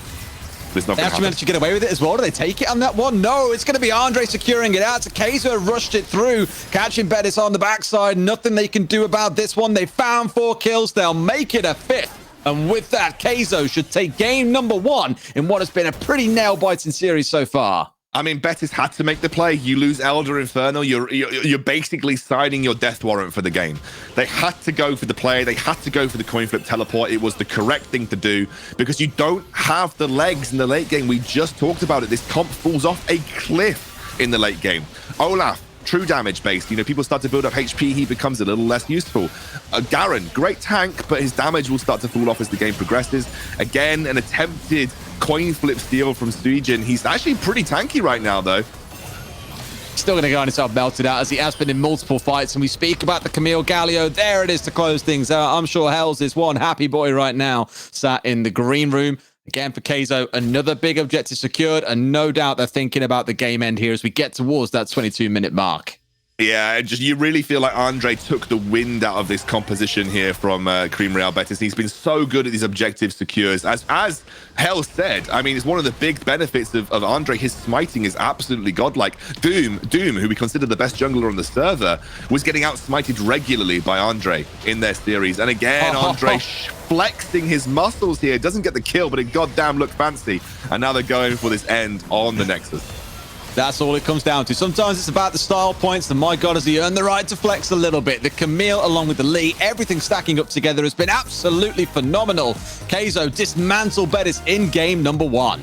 They actually managed to get away with it as well. Do they take it on that one? No, it's going to be Andre securing it out. Kaiser rushed it through, catching Betis on the backside. Nothing they can do about this one. They found 4 kills. They'll make it a 5th. And with that, Kaizo should take game number 1 in what has been a pretty nail-biting series so far. I mean, Betis had to make the play. You lose Elder Inferno, you're basically signing your death warrant for the game. They had to go for the play. They had to go for the coin flip teleport. It was the correct thing to do because you don't have the legs in the late game. We just talked about it. This comp falls off a cliff in the late game. Olaf, true damage based. People start to build up HP. He becomes a little less useful. Garen, great tank, but his damage will start to fall off as the game progresses. Again, an attempted coin flip steal from Suijin. He's actually pretty tanky right now, though. Still going to go on himself melted out as he has been in multiple fights. And we speak about the Camille Galio. There it is to close things out. I'm sure Hells is one happy boy right now, sat in the green room. Again, for Kaizo, another big objective secured. And no doubt they're thinking about the game end here as we get towards that 22-minute mark. Yeah, just you really feel like Andre took the wind out of this composition here from Cream Real Betis. He's been so good at these objective secures. As Hell said, I mean, it's one of the big benefits of Andre. His smiting is absolutely godlike. Doom, who we consider the best jungler on the server, was getting outsmited regularly by Andre in their series. And again, Andre flexing his muscles here. Doesn't get the kill, but it goddamn looked fancy. And now they're going for this end on the Nexus. That's all it comes down to. Sometimes it's about the style points, and my God, has he earned the right to flex a little bit. The Camille along with the Lee, everything stacking up together has been absolutely phenomenal. Kaizo dismantled Betis in game number 1.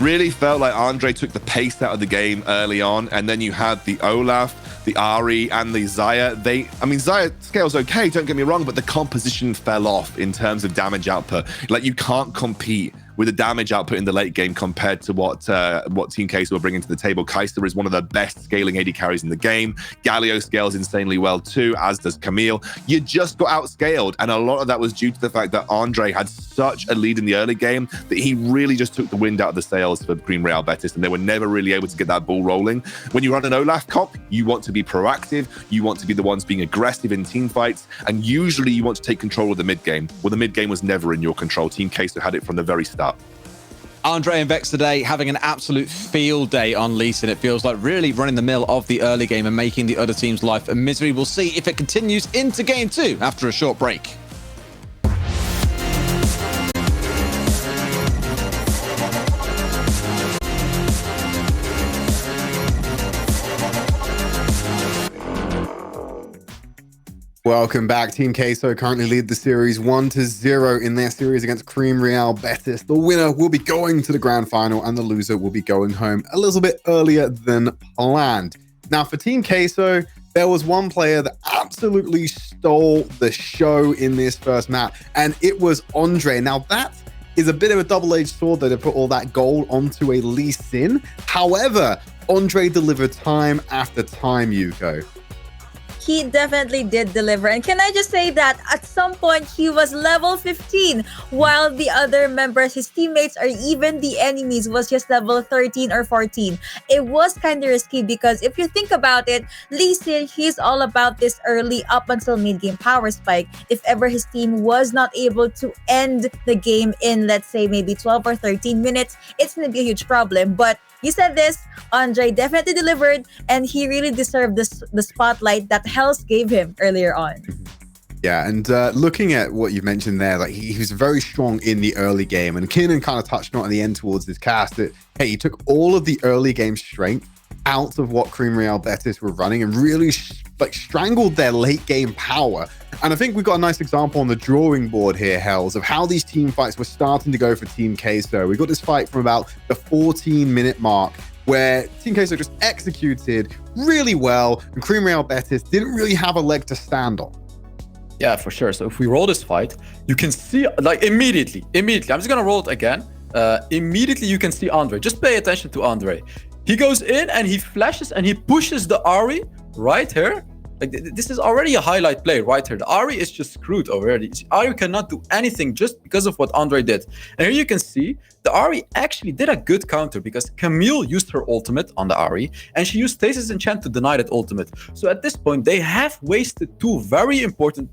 Really felt like Andre took the pace out of the game early on, and then you had the Olaf, the Ari, and the Xayah. Xayah scales okay, don't get me wrong, but the composition fell off in terms of damage output. Like, you can't compete with the damage output in the late game compared to what Team Kaiser were bringing to the table. Kaiser is one of the best scaling AD carries in the game. Galio scales insanely well too, as does Camille. You just got outscaled, and a lot of that was due to the fact that Andre had such a lead in the early game that he really just took the wind out of the sails for Cream Real Betis, and they were never really able to get that ball rolling. When you run an Olaf comp, you want to be proactive, you want to be the ones being aggressive in team fights, and usually you want to take control of the mid game. Well, the mid game was never in your control. Team Kaiser had it from the very start. Andre and Vex today having an absolute field day on Lee Sin. It feels like really running the mill of the early game and making the other team's life a misery. We'll see if it continues into game 2 after a short break. Welcome back. Team Queso currently lead the series 1-0 in their series against Cream Real Betis. The winner will be going to the grand final, and the loser will be going home a little bit earlier than planned. Now, for Team Queso, there was one player that absolutely stole the show in this first map, and it was Andre. Now, that is a bit of a double-edged sword, though, to put all that gold onto a Lee Sin. However, Andre delivered time after time, Yuko. He definitely did deliver. And can I just say that at some point he was level 15 while the other members, his teammates, or even the enemies was just level 13 or 14. It was kind of risky because if you think about it, Lee Sin, he's all about this early up until mid-game power spike. If ever his team was not able to end the game in, let's say, maybe 12 or 13 minutes, it's going to be a huge problem. But you said this, Andre definitely delivered, and he really deserved the spotlight that Hells gave him earlier on. Yeah, and looking at what you mentioned there, like he was very strong in the early game, and Keenan kind of touched on it at the end towards this cast that, hey, he took all of the early game strength out of what Cream Real Betis were running and really strangled their late game power. And I think we've got a nice example on the drawing board here, Hells, of how these team fights were starting to go for Team Queso. We got this fight from about the 14-minute mark where Team Queso just executed really well, and Cream Real Betis didn't really have a leg to stand on. Yeah, for sure. So if we roll this fight, you can see, like, immediately, I'm just going to roll it again. Immediately you can see Andre. Just pay attention to Andre. He goes in and he flashes and he pushes the Ari right here. Like, this is already a highlight play right here. The Ari is just screwed over here. The Ari cannot do anything just because of what Andre did. And here you can see the Ari actually did a good counter because Camille used her ultimate on the Ari and she used Stasis Enchant to deny that ultimate. So at this point, they have wasted two very important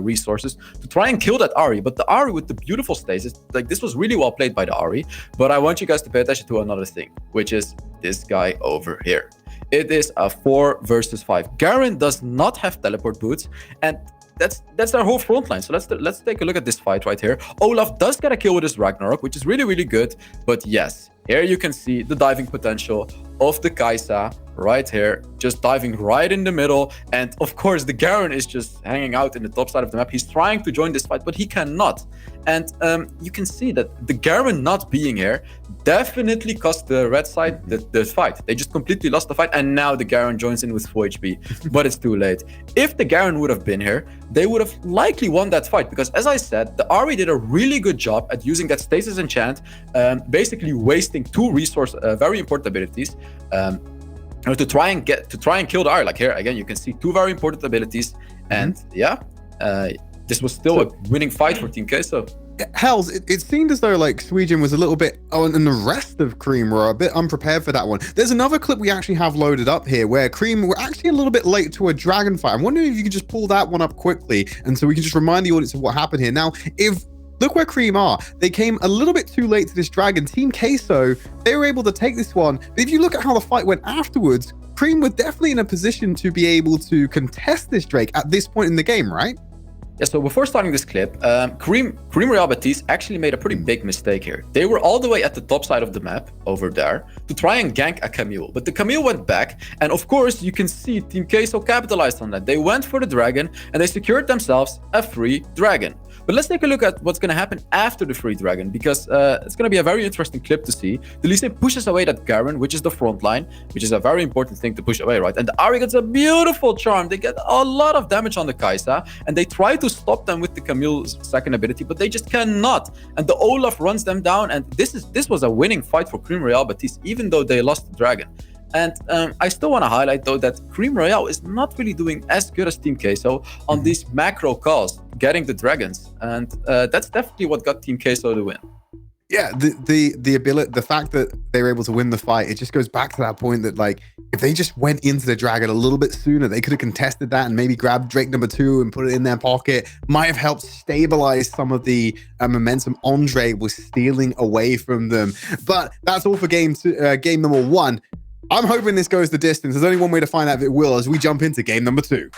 resources to try and kill that Ari. But the Ari with the beautiful Stasis, like, this was really well played by the Ari. But I want you guys to pay attention to another thing, which is this guy over here. It is a 4 versus 5. Garen does not have teleport boots, and that's their whole front line. So let's take a look at this fight right here. Olaf does get a kill with his Ragnarok, which is really, really good. But yes, here you can see the diving potential of the Kai'Sa right here, just diving right in the middle. And of course, the Garen is just hanging out in the top side of the map. He's trying to join this fight, but he cannot. And you can see that the Garen not being here definitely cost the red side the fight. They just completely lost the fight, and now the Garen joins in with full HP, but it's too late. If the Garen would have been here, they would have likely won that fight, because as I said, the Ari did a really good job at using that Stasis Enchant, basically wasting two very important abilities, to try and kill the Ari. Like here again, you can see two very important abilities, and yeah, this was still a winning fight for Team Queso. Hells, it seemed as though like Sweden was a little bit, and the rest of Cream were a bit unprepared for that one. There's another clip we actually have loaded up here where Cream were actually a little bit late to a dragon fight. I'm wondering if you could just pull that one up quickly, and so we can just remind the audience of what happened here. Now, if look where Cream are. They came a little bit too late to this dragon. Team Queso, they were able to take this one. But if you look at how the fight went afterwards, Cream were definitely in a position to be able to contest this Drake at this point in the game, right? Yeah, so before starting this clip, Cream Real Betis actually made a pretty big mistake here. They were all the way at the top side of the map, over there, to try and gank a Camille. But the Camille went back, and of course, you can see Team Queso capitalized on that. They went for the dragon, and they secured themselves a free dragon. But let's take a look at what's going to happen after the free dragon, because it's going to be a very interesting clip to see. The Lee Sin pushes away that Garen, which is the front line, which is a very important thing to push away, right? And the Ahri gets a beautiful charm. They get a lot of damage on the Kai'Sa, and they try to stop them with the Camille's second ability, but they just cannot. And the Olaf runs them down, and this was a winning fight for Cream Real Betis, even though they lost the dragon. And I still want to highlight, though, that Cream Royale is not really doing as good as Team Queso on these macro calls, getting the dragons. And that's definitely what got Team Queso the win. Yeah, the ability, the fact that they were able to win the fight, it just goes back to that point that, like, if they just went into the dragon a little bit sooner, they could have contested that and maybe grabbed Drake number 2 and put it in their pocket. Might have helped stabilize some of the momentum Andre was stealing away from them. But that's all for game number 1. I'm hoping this goes the distance. There's only one way to find out if it will as we jump into game number 2.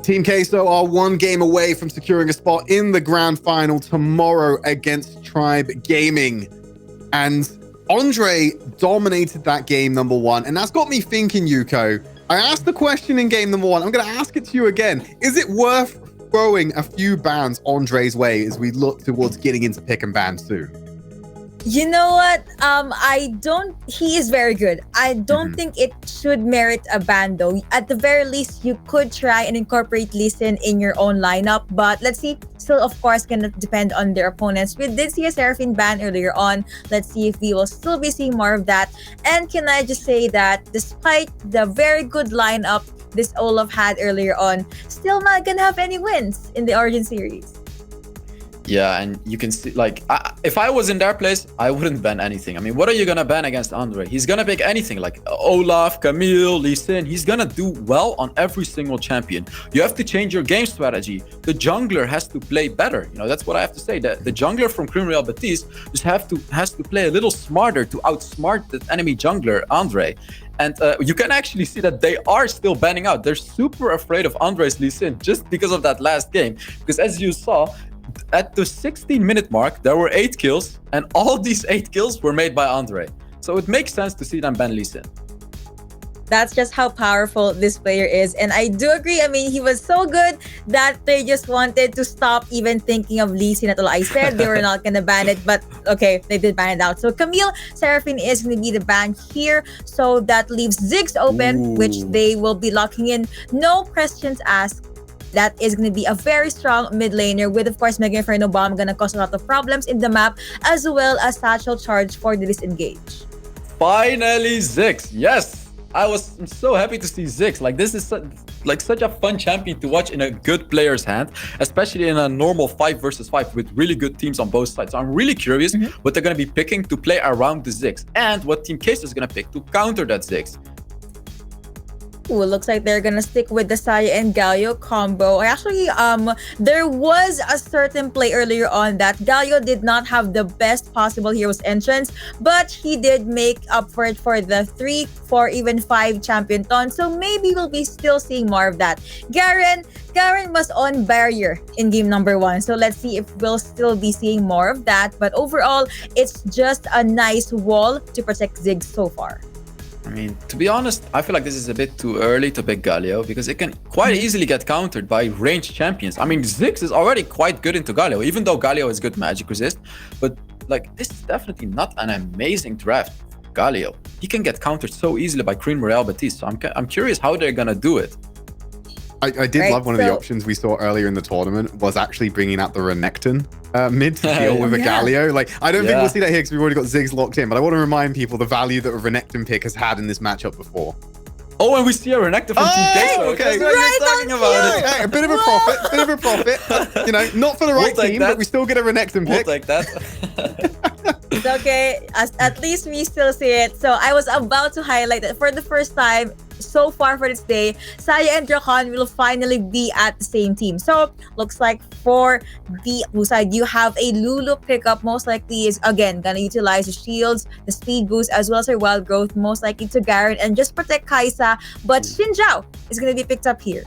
Team Queso are one game away from securing a spot in the grand final tomorrow against Tribe Gaming. And Andre dominated that game number 1, and that's got me thinking, Yuko. I asked the question in game number 1. I'm going to ask it to you again. Is it worth throwing a few bans Andre's way as we look towards getting into pick and ban soon? You know what? He is very good. I don't think it should merit a ban though. At the very least, you could try and incorporate Lee Sin in your own lineup. But let's see. Still, of course, gonna depend on their opponents. We did see a Seraphine ban earlier on. Let's see if we will still be seeing more of that. And can I just say that despite the very good lineup this Olaf had earlier on, still not gonna have any wins in the Origin series. Yeah, and you can see, like, if I was in their place, I wouldn't ban anything. I mean, what are you going to ban against Andre? He's going to pick anything, like Olaf, Camille, Lee Sin. He's going to do well on every single champion. You have to change your game strategy. The jungler has to play better. You know, that's what I have to say. The jungler from Cream Real Betis just has to play a little smarter to outsmart the enemy jungler, Andre. And you can actually see that they are still banning out. They're super afraid of Andre's Lee Sin just because of that last game. Because as you saw, at the 16-minute mark, there were 8 kills, and all these 8 kills were made by Andre. So it makes sense to see them ban Lee Sin. That's just how powerful this player is. And I do agree. I mean, he was so good that they just wanted to stop even thinking of Lee Sin at all. I said they were not going to ban it, but okay, they did ban it out. So Camille Seraphine is going to be the ban here. So that leaves Ziggs open, which they will be locking in. No questions asked. That is going to be a very strong mid laner with, of course, Mega Inferno Bomb going to cause a lot of problems in the map, as well as Satchel Charge for the disengage. Finally, Ziggs. Yes, I'm so happy to see Ziggs. Like, this is such a fun champion to watch in a good player's hand, especially in a normal 5 versus 5 with really good teams on both sides. So I'm really curious what they're going to be picking to play around the Ziggs and what Team Case is going to pick to counter that Ziggs. Ooh, looks like they're gonna stick with the Saya and Galio combo. Actually, there was a certain play earlier on that Galio did not have the best possible hero's entrance, but he did make up for it for the 3, 4, even 5 champion taunt. So maybe we'll be still seeing more of that. Garen was on barrier in game number 1. So let's see if we'll still be seeing more of that. But overall, it's just a nice wall to protect Ziggs so far. I mean, to be honest, I feel like this is a bit too early to pick Galio because it can quite easily get countered by ranged champions. I mean, Ziggs is already quite good into Galio, even though Galio is good magic resist. But like, this is definitely not an amazing draft for Galio. He can get countered so easily by Cream Real Betis. So I'm curious how they're gonna do it. I did Right, love one of the so- options we saw earlier in the tournament was actually bringing out the Renekton mid to deal with a Galio. Like, I don't think Yeah. we'll see that here because we've already got Ziggs locked in, but I want to remind people the value that a Renekton pick has had in this matchup before. Oh, and we see a Renekton from Team Queso. okay. That's what Right you're talking on about. cue. Hey, a bit of a profit, you know, not for the right take team, that. but we still get a Renekton We'll pick. take that. It's okay. At least we still see it. So I was about to highlight that for the first time so far for this day, Saya and Drakon will finally be at the same team. So looks like for the blue side, you have a Lulu pickup. Most likely is again gonna utilize the shields, the speed boost, as well as her wild growth. Most likely to Garen and just protect Kaisa. But Xin Zhao is gonna be picked up here.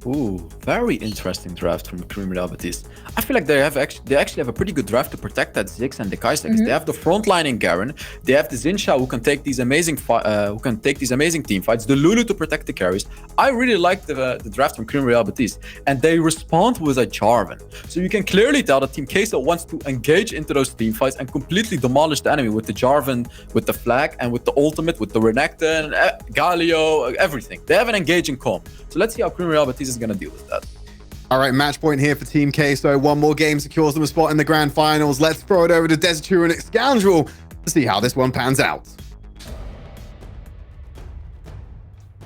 Ooh, very interesting draft from Cream Realities. I feel like they actually have a pretty good draft to protect that Ziggs and the Kaisa. They have the frontline in Garen. They have the Xin Zhao who can take these amazing team fights. The Lulu to protect the carries. I really like the draft from Cream Realities, and they respond with a Jarvan. So you can clearly tell that Team Queso wants to engage into those team fights and completely demolish the enemy with the Jarvan, with the flag, and with the ultimate, with the Renekton, Galio, everything. They have an engaging comp. So let's see how Cream Realities is going to deal with that. All right, match point here for Team Queso. One more game secures them a spot in the grand finals. Let's throw it over to Desert Tyrannic Scoundrel to see how this one pans out.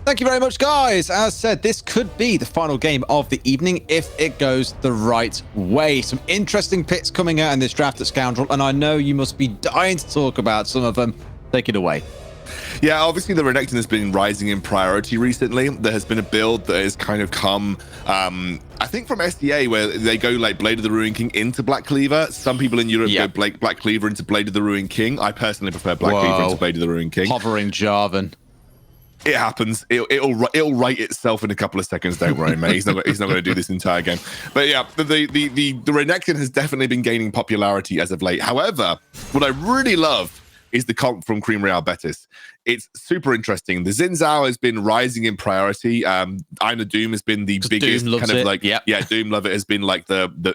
Thank you very much, guys. As said, this could be the final game of the evening if it goes the right way. Some interesting picks coming out in this draft at Scoundrel, and I know you must be dying to talk about some of them. Take it away. Yeah, obviously the Renekton has been rising in priority recently. There has been a build that has kind of come, I think from SDA, where they go like Blade of the Ruined King into Black Cleaver. Some people in Europe go Black Cleaver into Blade of the Ruined King. I personally prefer Black Cleaver into Blade of the Ruined King. Hovering Jarvan. It happens. It'll right itself in a couple of seconds. Don't worry, mate. He's not going to do this entire game. But yeah, the Renekton has definitely been gaining popularity as of late. However, what I really love is the comp from Cream Real Betis. It's super interesting. The Xin Zhao has been rising in priority. Ina Doom has been the biggest kind of like, Doom Lover has been like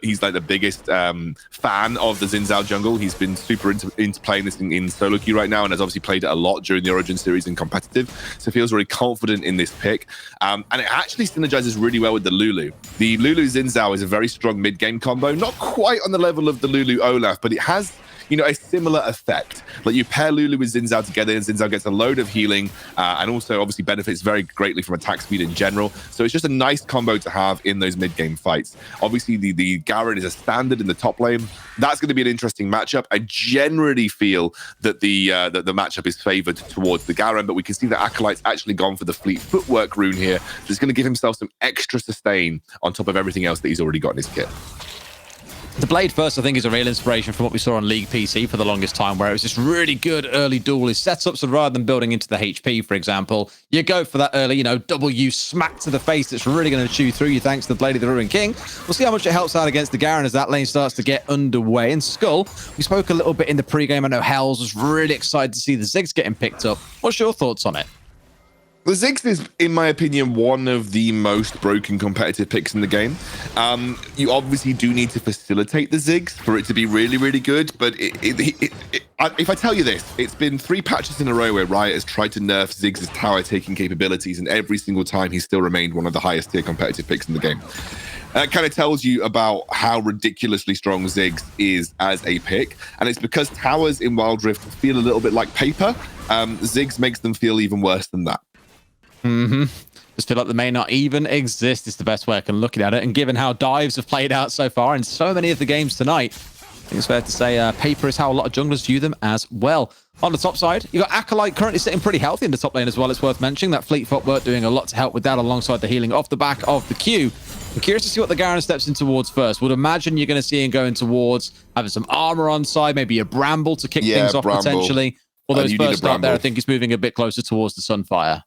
he's like the biggest fan of the Xin Zhao jungle. He's been super into playing this in solo queue right now, and has obviously played it a lot during the Origin series in competitive. So feels very confident in this pick. And it actually synergizes really well with the Lulu. The Lulu Xin Zhao is a very strong mid-game combo, not quite on the level of the Lulu Olaf, but it has, you know, a similar effect. Like you pair Lulu with Xin Zhao together, and Xin Zhao gets a load of healing, and also obviously benefits very greatly from attack speed in general. So it's just a nice combo to have in those mid-game fights. Obviously, the Garen is a standard in the top lane. That's going to be an interesting matchup. I generally feel that the matchup is favored towards the Garen, but we can see that Acolyte's actually gone for the Fleet Footwork rune here. That's going to give himself some extra sustain on top of everything else that he's already got in his kit. The Blade First, I think, is a real inspiration from what we saw on League PC for the longest time, where it was this really good early duelist setup. So rather than building into the HP, for example, you go for that early, W smack to the face that's really going to chew through you thanks to the Blade of the Ruined King. We'll see how much it helps out against the Garen as that lane starts to get underway. And Skull, we spoke a little bit in the pregame. I know Hells was really excited to see the Ziggs getting picked up. What's your thoughts on it? The Ziggs is, in my opinion, one of the most broken competitive picks in the game. You obviously do need to facilitate the Ziggs for it to be really, really good. But if I tell you this, it's been 3 patches in a row where Riot has tried to nerf Ziggs' tower-taking capabilities, and every single time he's still remained one of the highest tier competitive picks in the game. That kind of tells you about how ridiculously strong Ziggs is as a pick. And it's because towers in Wild Rift feel a little bit like paper. Ziggs makes them feel even worse than that. Just feel like they may not even exist is the best way I can look at it. And given how dives have played out so far in so many of the games tonight, I think it's fair to say paper is how a lot of junglers view them as well. On the top side, you've got Acolyte currently sitting pretty healthy in the top lane as well. It's worth mentioning that Fleet Footwork doing a lot to help with that alongside the healing off the back of the queue. I'm curious to see what the Garen steps in towards first. Would imagine you're going to see him going towards having some armor on side, maybe a Bramble to kick things off potentially. Although his first start there, I think he's moving a bit closer towards the Sunfire.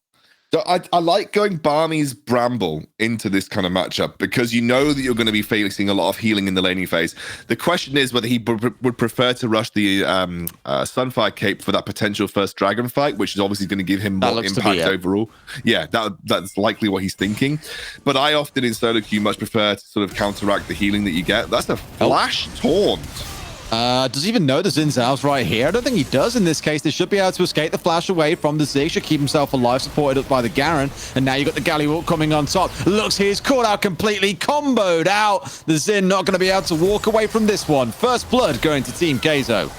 So I like going Barney's Bramble into this kind of matchup because you know that you're going to be facing a lot of healing in the laning phase. The question is whether he would prefer to rush the Sunfire Cape for that potential first dragon fight, which is obviously going to give him more impact overall. Yeah, that's likely what he's thinking. But I often in solo queue much prefer to sort of counteract the healing that you get. That's a flash taunt. Does he even know the Xin Zhao's right here? I don't think he does in this case. They should be able to escape the flash away from the Zig. Should keep himself alive, supported up by the Garen. And now you've got the Galio coming on top. Looks, he's caught out completely, comboed out. The Xin not going to be able to walk away from this one. First blood going to Team Keizo.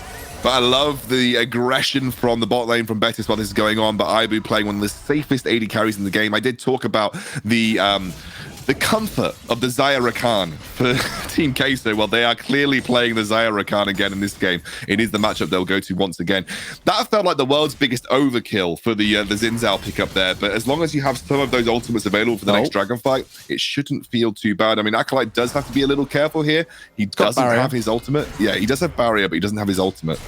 But I love the aggression from the bot lane from Betis while this is going on. But Ibu playing one of the safest AD carries in the game. I did talk about the comfort of the Zaya Rakan for Team Keizo. Well, they are clearly playing the Zaya Rakan again in this game. It is the matchup they'll go to once again. That felt like the world's biggest overkill for the Xin Zhao pickup there. But as long as you have some of those ultimates available for the next Dragon fight, it shouldn't feel too bad. I mean, Acolyte does have to be a little careful here. He doesn't have his ultimate. Yeah, he does have barrier, but he doesn't have his ultimate.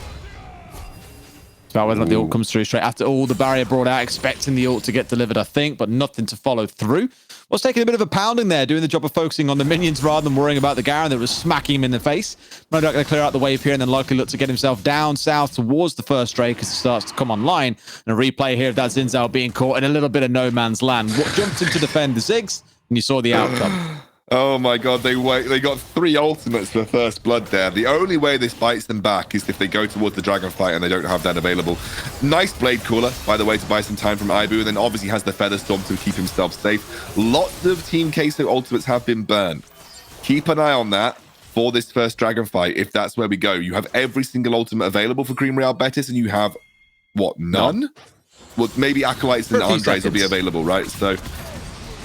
About whether the ult comes through straight after all the barrier brought out, expecting the ult to get delivered, I think, but nothing to follow through. Was taking a bit of a pounding there, doing the job of focusing on the minions rather than worrying about the Garen that was smacking him in the face. Not going to clear out the wave here and then likely look to get himself down south towards the first Drake as it starts to come online. And a replay here of that Xin Zhao being caught in a little bit of no man's land. Jumped in to defend the Ziggs, and you saw the outcome. Oh my god, they got 3 ultimates for first blood there. The only way this bites them back is if they go towards the dragon fight and they don't have that available. Nice blade cooler, by the way, to buy some time from Ibu, and then obviously has the feather storm to keep himself safe. Lots of Team Keizo ultimates have been burned. Keep an eye on that for this first dragon fight, if that's where we go. You have every single ultimate available for Cream Real Betis, and you have, what, none? Well, maybe Acolytes and Andres will be available, right? So...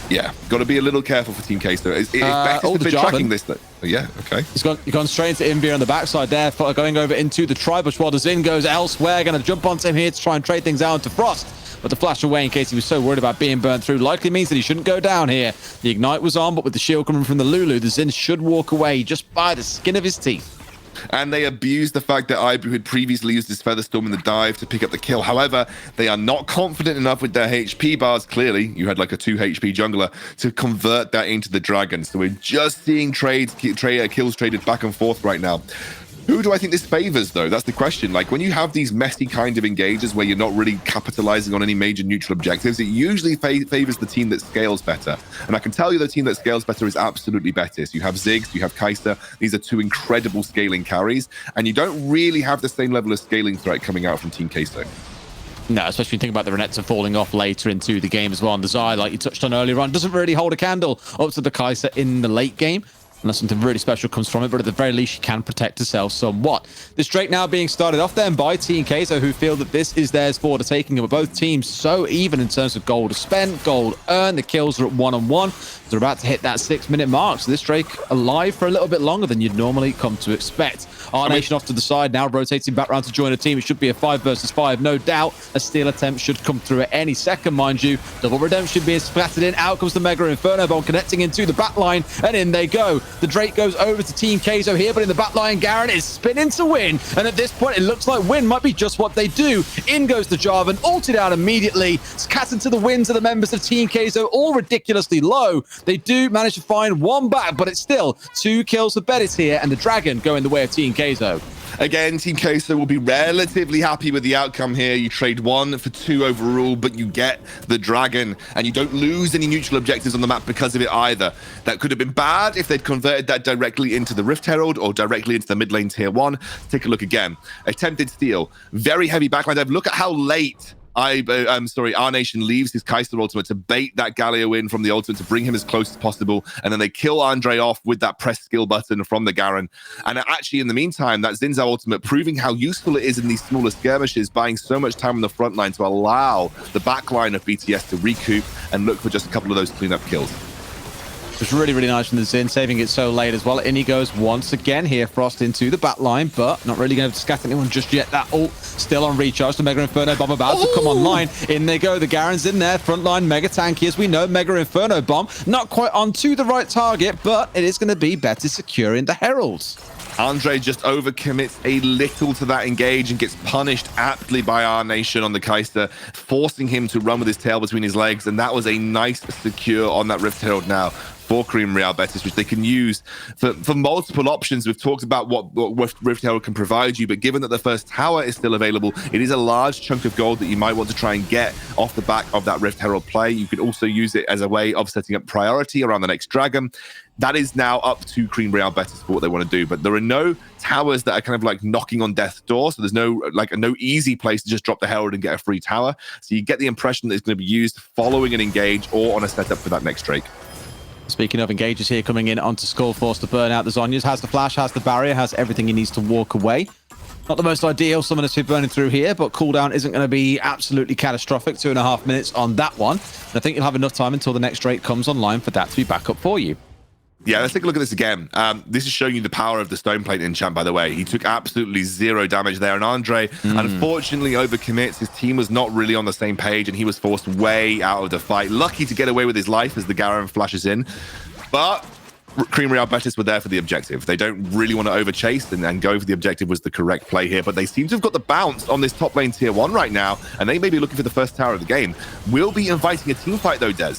yeah, got to be a little careful for Team Keizo. If Betis has been tracking this, yeah, okay. He's gone straight into Invir on the backside there, going over into the Tribush while the Xin goes elsewhere. Going to jump onto him here to try and trade things out into Frost. But the flash away in case he was so worried about being burnt through likely means that he shouldn't go down here. The Ignite was on, but with the shield coming from the Lulu, the Xin should walk away just by the skin of his teeth. And they abused the fact that Ibu had previously used his Featherstorm in the dive to pick up the kill. However, they are not confident enough with their HP bars. Clearly, you had like a 2 HP jungler to convert that into the dragon. So we're just seeing kills traded back and forth right now. Who do I think this favors, though? That's the question. Like, when you have these messy kind of engages where you're not really capitalizing on any major neutral objectives, it usually favors the team that scales better. And I can tell you the team that scales better is absolutely Betis. You have Ziggs, you have Kai'Sa. These are 2 incredible scaling carries. And you don't really have the same level of scaling threat coming out from Team Keizo. No, especially when you think about the Renekton falling off later into the game as well. And the Zai, like you touched on earlier on, doesn't really hold a candle up to the Kai'Sa in the late game. Unless something really special comes from it, but at the very least, she can protect herself somewhat. This Drake now being started off then by Team Keizo, who feel that this is theirs for the taking. But both teams so even in terms of gold spent, gold earned. The kills are at 1-on-1. They're about to hit that 6-minute mark. So this Drake alive for a little bit longer than you'd normally come to expect. Our Nation off to the side now, rotating back around to join a team. It should be a 5 versus 5, no doubt. A steal attempt should come through at any second, mind you. Double redemption being splattered in. Out comes the Mega Inferno Bomb connecting into the back line, and in they go. The Drake goes over to Team Keizo here, but in the back line, Garen is spinning to win. And at this point, it looks like win might be just what they do. In goes the Jarvan, ulted out immediately. Scattered to the wins of the members of Team Keizo, all ridiculously low. They do manage to find one back, but it's still 2 kills for Betis here, and the Dragon going the way of Team Keizo. Again, Team Keizo will be relatively happy with the outcome here. You trade 1 for 2 overall, but you get the Dragon, and you don't lose any neutral objectives on the map because of it either. That could have been bad if they'd converted that directly into the Rift Herald or directly into the mid lane tier 1. Take a look again. Attempted steal. Very heavy backline dive. Look at how late Our Nation leaves his Kai'Sa ultimate to bait that Galio in from the ultimate to bring him as close as possible, and then they kill Andre off with that press skill button from the Garen. And actually, in the meantime, that Xin Zhao ultimate proving how useful it is in these smaller skirmishes, buying so much time on the front line to allow the back line of BTS to recoup and look for just a couple of those cleanup kills. It's really, really nice from the Xin, saving it so late as well. In he goes once again here, Frost into the back line, but not really going to scatter anyone just yet. That ult still on recharge. The Mega Inferno Bomb about to come online. In they go. The Garen's in there. Front line mega tanky, as we know. Mega Inferno Bomb not quite onto the right target, but it is going to be better securing the Heralds. Andre just overcommits a little to that engage and gets punished aptly by Our Nation on the Kai'Sa, forcing him to run with his tail between his legs. And that was a nice secure on that Rift Herald now. for Cream Real Betis, which they can use for multiple options. We've talked about what Rift Herald can provide you, but given that the first tower is still available, it is a large chunk of gold that you might want to try and get off the back of that Rift Herald play. You could also use it as a way of setting up priority around the next dragon. That is now up to Cream Real Betis for what they want to do, but there are no towers that are kind of like knocking on death's door, so there's no easy place to just drop the Herald and get a free tower. So you get the impression that it's going to be used following an engage or on a setup for that next Drake. Speaking of engages here coming in onto Skullforce to burn out the Zhonya's, has the flash, has the barrier, has everything he needs to walk away. Not the most ideal summoners to be burning through here, but cooldown isn't going to be absolutely catastrophic. 2.5 minutes on that one. And I think you'll have enough time until the next Drake comes online for that to be back up for you. Yeah, let's take a look at this again. This is showing you the power of the Stone Plate enchant, by the way. He took absolutely 0 damage there, and Andre, unfortunately, overcommits. His team was not really on the same page, and he was forced way out of the fight. Lucky to get away with his life as the Garen flashes in. But Cream Real Betis were there for the objective. They don't really want to overchase, and going for the objective was the correct play here. But they seem to have got the bounce on this top lane tier 1 right now, and they may be looking for the first tower of the game. We'll be inviting a team fight, though, Des.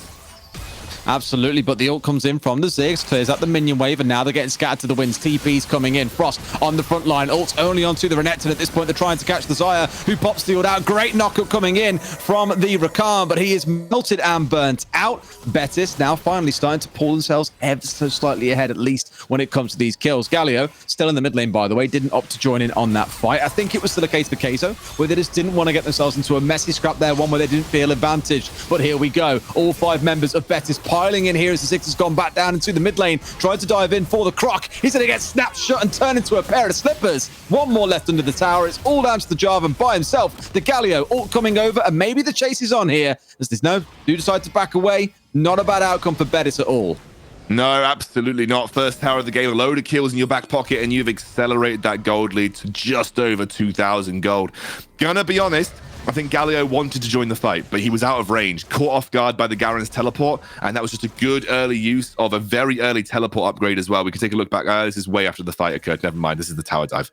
Absolutely, but the ult comes in from the Ziggs, clears out the minion wave, and now they're getting scattered to the winds. TP's coming in. Frost on the front line. Ult's only onto the Renekton at this point. They're trying to catch the Xayah, who pops the ult out. Great knockup coming in from the Rakan, but he is melted and burnt out. Betis now finally starting to pull themselves ever so slightly ahead, at least when it comes to these kills. Galio, still in the mid lane, by the way, didn't opt to join in on that fight. I think it was still a case for Kaizo, where they just didn't want to get themselves into a messy scrap there, one where they didn't feel advantaged. But here we go. All 5 members of Betis piling in here as the Six has gone back down into the mid lane, tried to dive in for the Croc. He's going to get snapped shut and turn into a pair of slippers. One more left under the tower. It's all down to the Jarvan by himself. The Galio all coming over, and maybe the chase is on here. As there's do decide to back away. Not a bad outcome for Betis at all. No, absolutely not. First tower of the game, a load of kills in your back pocket, and you've accelerated that gold lead to just over 2,000 gold. Gonna be honest, I think Galio wanted to join the fight, but he was out of range, caught off guard by the Garen's teleport, and that was just a good early use of a very early teleport upgrade as well. We can take a look back. This is way after the fight occurred. Never mind. This is the tower dive.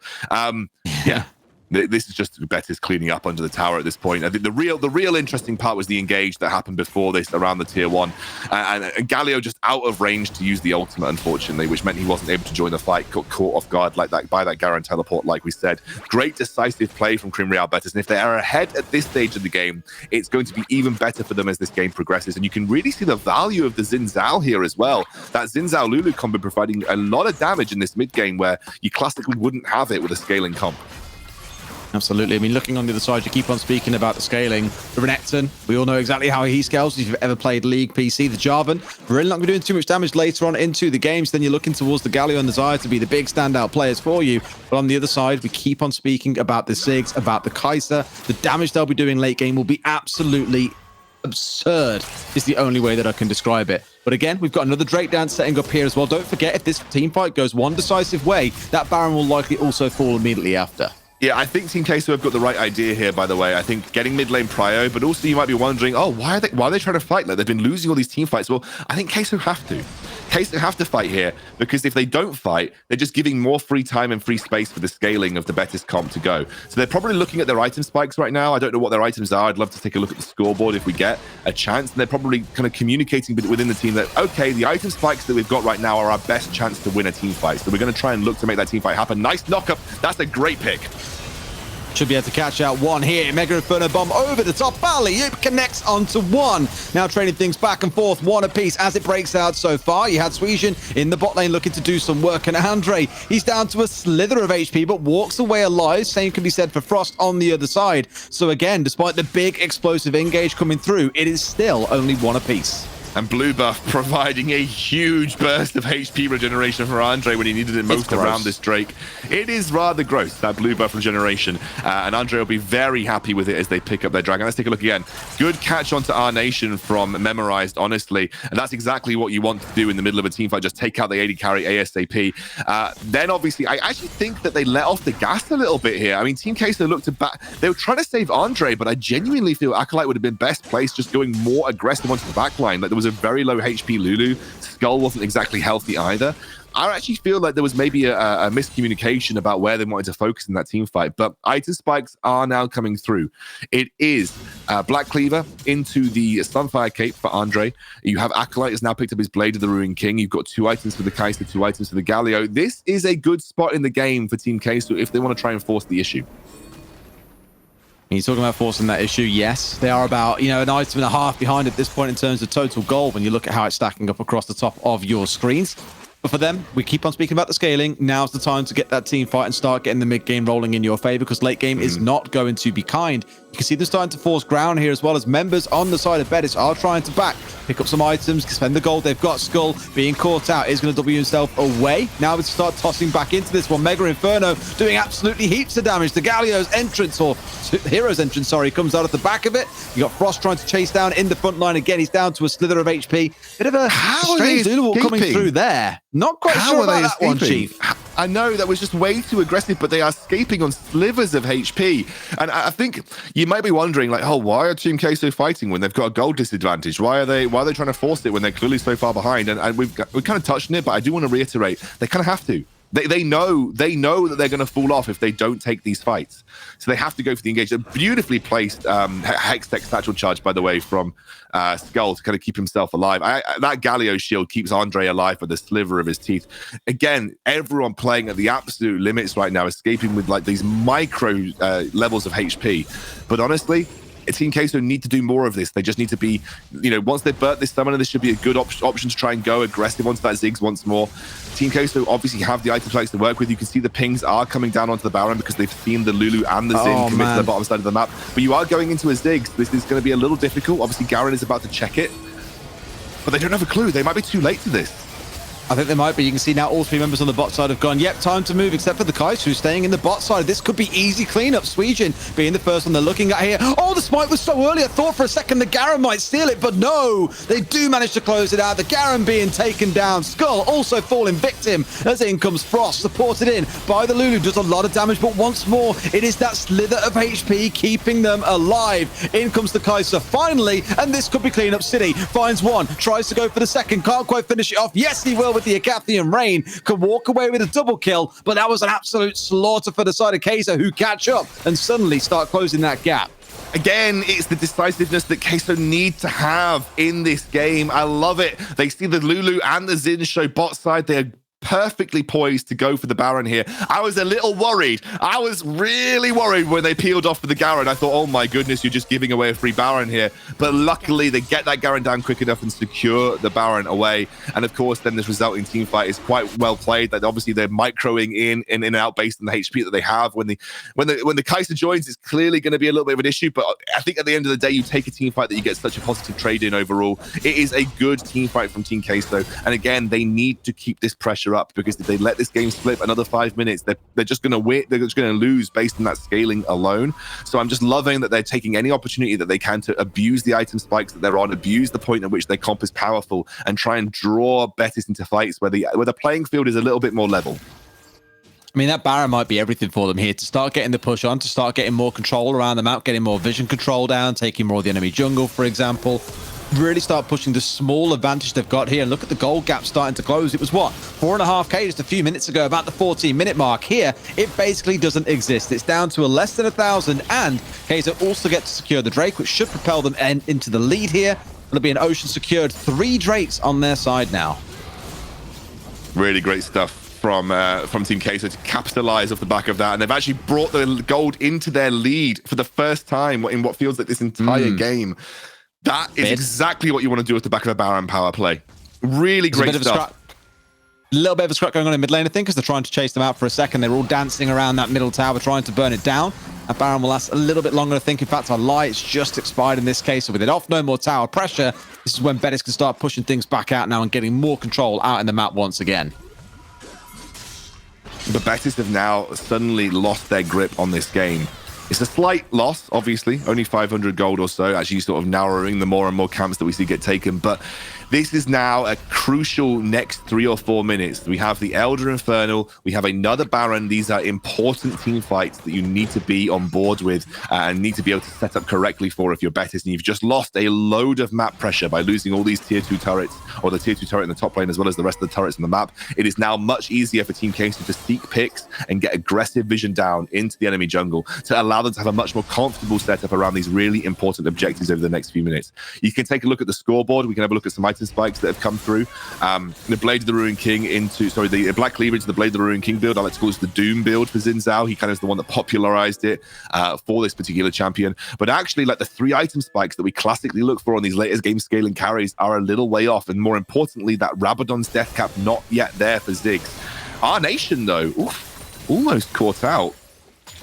Yeah. This is just Betis cleaning up under the tower at this point. I think the real interesting part was the engage that happened before this around the tier 1. And Galio just out of range to use the ultimate, unfortunately, which meant he wasn't able to join the fight, got caught off guard like that by that Garen teleport, like we said. Great decisive play from Cream Real Betis. And if they are ahead at this stage of the game, it's going to be even better for them as this game progresses. And you can really see the value of the Xin Zhao here as well. That Xin Zhao Lulu combo providing a lot of damage in this mid game where you classically wouldn't have it with a scaling comp. Absolutely. I mean, looking on the other side, you keep on speaking about the scaling. The Renekton, we all know exactly how he scales. If you've ever played League PC, the Jarvan, really not going to be doing too much damage later on into the games. Then you're looking towards the Galio and the Xayah to be the big standout players for you. But on the other side, we keep on speaking about the Ziggs, about the Kai'Sa. The damage they'll be doing late game will be absolutely absurd, is the only way that I can describe it. But again, we've got another Drake dance setting up here as well. Don't forget, if this team fight goes one decisive way, that Baron will likely also fall immediately after. Yeah, I think Team Queso have got the right idea here, by the way. I think getting mid lane prio, but also you might be wondering, oh, why are they trying to fight? Like, they've been losing all these team fights. Well, I think Queso have to. Queso have to fight here, because if they don't fight, they're just giving more free time and free space for the scaling of the Betis comp to go. So they're probably looking at their item spikes right now. I don't know what their items are. I'd love to take a look at the scoreboard if we get a chance. And they're probably kind of communicating within the team that, okay, the item spikes that we've got right now are our best chance to win a team fight. So we're going to try and look to make that team fight happen. Nice knockup. That's a great pick. Should be able to catch out one here. Mega Inferno Bomb over the top. Bally connects onto one. Now trading things back and forth, one apiece as it breaks out so far. You had Suijin in the bot lane looking to do some work, and Andre, he's down to a slither of HP, but walks away alive. Same can be said for Frost on the other side. So again, despite the big explosive engage coming through, it is still only one apiece. And Blue Buff providing a huge burst of HP regeneration for Andre when he needed it most around this Drake. It is rather gross, that Blue Buff regeneration. And Andre will be very happy with it as they pick up their dragon. Let's take a look again. Good catch onto our nation from Memorized, honestly. And that's exactly what you want to do in the middle of a team fight. Just take out the AD carry ASAP. Then, obviously, I actually think that they let off the gas a little bit here. I mean, Team Queso looked to back. They were trying to save Andre, but I genuinely feel Acolyte would have been best placed just going more aggressive onto the backline. Like, there was a very low HP Lulu. Skull wasn't exactly healthy either. I actually feel like there was maybe a miscommunication about where they wanted to focus in that team fight, but item spikes are now coming through. It is Black Cleaver into the Sunfire Cape for Andre. You have Acolyte has now picked up his Blade of the Ruined King. You've got 2 items for the Kai'Sa, 2 items for the Galio. This is a good spot in the game for Team Kai'Sa if they want to try and force the issue. He's talking about forcing that issue. Yes, they are about, an item and a half behind at this point in terms of total gold when you look at how it's stacking up across the top of your screens. But for them, we keep on speaking about the scaling. Now's the time to get that team fight and start getting the mid game rolling in your favor, because late game is not going to be kind. You can see them starting to force ground here, as well as members on the side of Betis are trying to pick up some items, spend the gold. They've got Skull being caught out. Is going to W himself away. Now we start tossing back into this one. Mega Inferno doing absolutely heaps of damage. The Galio's entrance, or Hero's entrance, sorry, comes out at the back of it. You got Frost trying to chase down in the front line again. He's down to a slither of HP. Bit of a strange Zulu coming through there. Not quite sure about that one, Chief. I know that was just way too aggressive, but they are escaping on slivers of HP. And I think you might be wondering, like, why are Team Kai'Sa fighting when they've got a gold disadvantage? Why are they trying to force it when they're clearly so far behind? And we've kind of touched on it, but I do want to reiterate, they kind of have to. They know that they're going to fall off if they don't take these fights. So they have to go for the engage. A beautifully placed Hextech Satchel Charge, by the way, from Skull to kind of keep himself alive. That Galio shield keeps Andre alive with a sliver of his teeth. Again, everyone playing at the absolute limits right now, escaping with like these micro levels of HP. But honestly, Team Kai'Sa need to do more of this. They just need to be, once they've burnt this summoner, this should be a good option to try and go aggressive onto that Ziggs once more. Team Kai'Sa obviously have the item spikes to work with. You can see the pings are coming down onto the Baron because they've seen the Lulu and the Xin commit to the bottom side of the map. But you are going into a Ziggs. This is going to be a little difficult. Obviously, Garen is about to check it, but they don't have a clue. They might be too late to this. I think they might be. You can see now all 3 members on the bot side have gone, yep, time to move, except for the Kai'Sa who's staying in the bot side. This could be easy cleanup. Suijin being the first one they're looking at here. Oh, the smite was so early. I thought for a second the Garen might steal it, but no. They do manage to close it out. The Garen being taken down. Skull also falling victim as in comes Frost, supported in by the Lulu. Does a lot of damage, but once more, it is that slither of HP keeping them alive. In comes the Kai'Sa finally, and this could be cleanup city. Finds one, tries to go for the second, can't quite finish it off. Yes, he will with the Agathian Rain, can walk away with a double kill, but that was an absolute slaughter for the side of Kai'Sa, who catch up and suddenly start closing that gap. Again, it's the decisiveness that Kai'Sa need to have in this game. I love it. They see the Lulu and the Xin show bot side. They're perfectly poised to go for the Baron here. I was a little worried. I was really worried when they peeled off for the Garen. I thought, oh my goodness, you're just giving away a free Baron here. But luckily, they get that Garen down quick enough and secure the Baron away. And of course, then this resulting team fight is quite well played. That obviously they're microing in and out based on the HP that they have. When the Kai'Sa joins, it's clearly going to be a little bit of an issue. But I think at the end of the day, you take a team fight that you get such a positive trade in overall. It is a good team fight from Team Kai'Sa. And again, they need to keep this pressure up, because if they let this game slip another 5 minutes, they're just going to win. They're just going to lose based on that scaling alone. So I'm just loving that they're taking any opportunity that they can to abuse the item spikes that they're on, abuse the point at which their comp is powerful, and try and draw Betis into fights where the playing field is a little bit more level. I mean, that Baron might be everything for them here to start getting the push on, to start getting more control around the map, getting more vision control down, taking more of the enemy jungle, for example. Really start pushing the small advantage they've got here. And look at the gold gap starting to close. It was what, 4.5k just a few minutes ago, about the 14-minute mark. Here, it basically doesn't exist. It's down to a less than 1,000, and Kai'Sa also get to secure the Drake, which should propel them into the lead here. It'll be an Ocean secured. 3 Drakes on their side now. Really great stuff from Team Kai'Sa to capitalize off the back of that, and they've actually brought the gold into their lead for the first time in what feels like this entire game. That is exactly what you want to do at the back of a Baron power play. Really great stuff. A little bit of a scrap going on in mid lane, I think, because they're trying to chase them out for a second. They're all dancing around that middle tower, trying to burn it down. That Baron will last a little bit longer, I think. In fact, I lie, it's just expired in this case. So with it off, no more tower pressure. This is when Betis can start pushing things back out now and getting more control out in the map once again. But Betis have now suddenly lost their grip on this game. It's a slight loss, obviously, only 500 gold or so, actually sort of narrowing the more and more camps that we see get taken. But This is now a crucial next 3 or 4 minutes. We have the Elder Infernal. We have another Baron. These are important team fights that you need to be on board with and need to be able to set up correctly for if you're Betis. And you've just lost a load of map pressure by losing all these tier 2 turrets, or the tier 2 turret in the top lane, as well as the rest of the turrets in the map. It is now much easier for Team Queso to seek picks and get aggressive vision down into the enemy jungle to allow them to have a much more comfortable setup around these really important objectives over the next few minutes. You can take a look at the scoreboard. We can have a look at some item spikes that have come through. The Blade of the Ruined King the Black Cleaver into the Blade of the Ruined King build. I like to call it the Doom build for Xin Zhao. He kind of is the one that popularized it for this particular champion. But actually, like the 3 item spikes that we classically look for on these latest game scaling carries are a little way off. And more importantly, that Rabadon's death cap not yet there for Ziggs. Our Nation, though, almost caught out.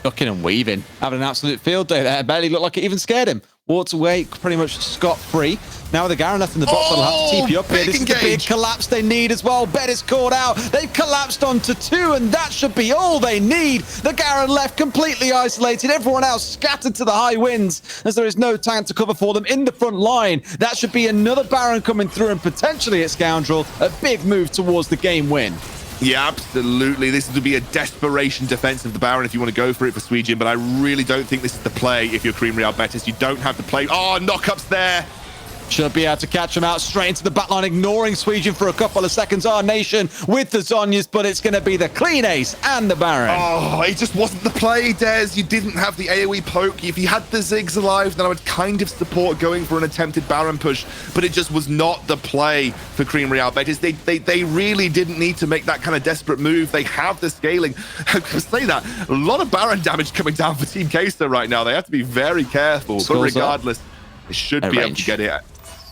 Ducking and weaving, having an absolute field day there. Barely looked like it even scared him. Walked away pretty much scot-free. Now with the Garen left in the box, they'll have to TP up here. This is the big collapse they need as well. Betis caught out. They've collapsed onto 2, and that should be all they need. The Garen left completely isolated. Everyone else scattered to the high winds as there is no tank to cover for them in the front line. That should be another Baron coming through, and potentially at Scoundrel, a big move towards the game win. Yeah, absolutely. This would be a desperation defense of the Baron if you want to go for it for Suijin, but I really don't think this is the play if you're Cream Real Betis. You don't have the play. Oh, knockups there. Should be able to catch him out straight into the backline, ignoring Suijin for a couple of seconds. Our Nation with the Zhonyas, but it's going to be the clean ace and the Baron. Oh, it just wasn't the play, Des. You didn't have the AoE poke. If you had the Ziggs alive, then I would kind of support going for an attempted Baron push, but it just was not the play for Cream Real Betis. They really didn't need to make that kind of desperate move. They have the scaling. I could say that. A lot of Baron damage coming down for Team Queso right now. They have to be very careful, but regardless, they should be able to get it.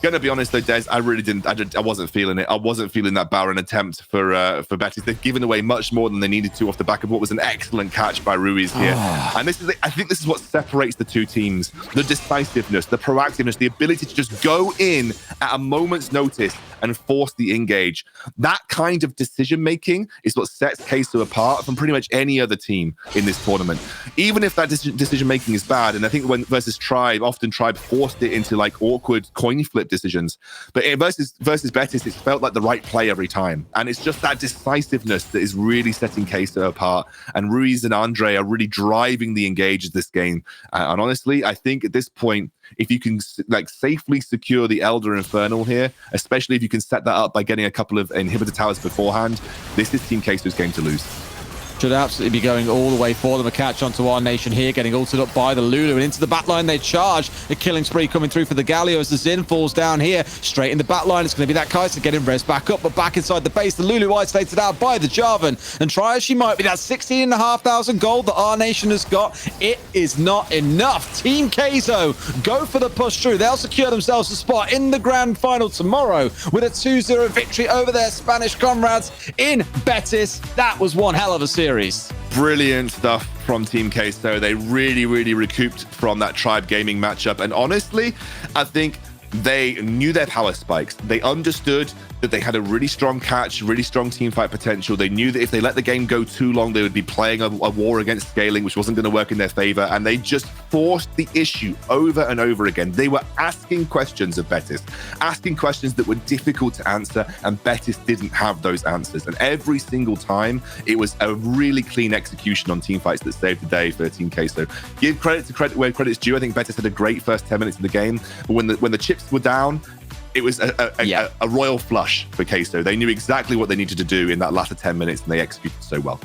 Gonna be honest though, Des, I really didn't. I wasn't feeling it. I wasn't feeling that Baron attempt for Betis. They've given away much more than they needed to off the back of what was an excellent catch by Ruiz here. And this is, I think, this is what separates the two teams: the decisiveness, the proactiveness, the ability to just go in at a moment's notice and force the engage. That kind of decision making is what sets Queso apart from pretty much any other team in this tournament. Even if that decision making is bad, and I think when versus Tribe, often Tribe forced it into like awkward coin flip decisions, but versus Betis, it felt like the right play every time. And it's just that decisiveness that is really setting Queso apart. And Ruiz and Andre are really driving the engage of this game. And honestly, I think at this point, if you can like safely secure the Elder Infernal here, especially if you can set that up by getting a couple of inhibitor towers beforehand, this is Team Queso's game to lose. Should absolutely be going all the way for them. A catch onto Our Nation here, getting ulted up by the Lulu, and into the backline they charge. A killing spree coming through for the Galio as the Xin falls down here. Straight in the backline, it's going to be that Kaiser getting res back up, but back inside the base, the Lulu isolated out by the Jarvan. And try as she might be, that 16,500 gold that Our Nation has got, it is not enough. Team Queso go for the push through. They'll secure themselves a spot in the grand final tomorrow with a 2-0 victory over their Spanish comrades in Betis. That was one hell of a series. Brilliant stuff from Team Queso. They really recouped from that Tribe Gaming matchup. And honestly, I think they knew their power spikes. They understood that they had a really strong catch, really strong team fight potential. They knew that if they let the game go too long, they would be playing a war against scaling, which wasn't going to work in their favor. And they just forced the issue over and over again. They were asking questions of Betis, asking questions that were difficult to answer, and Betis didn't have those answers. And every single time, it was a really clean execution on team fights that saved the day for Team Queso. Give credit to credit where credit's due. I think Betis had a great first 10 minutes of the game, but when the chips were down, it was a royal flush for Queso. They knew exactly what they needed to do in that latter 10 minutes, and they executed so well.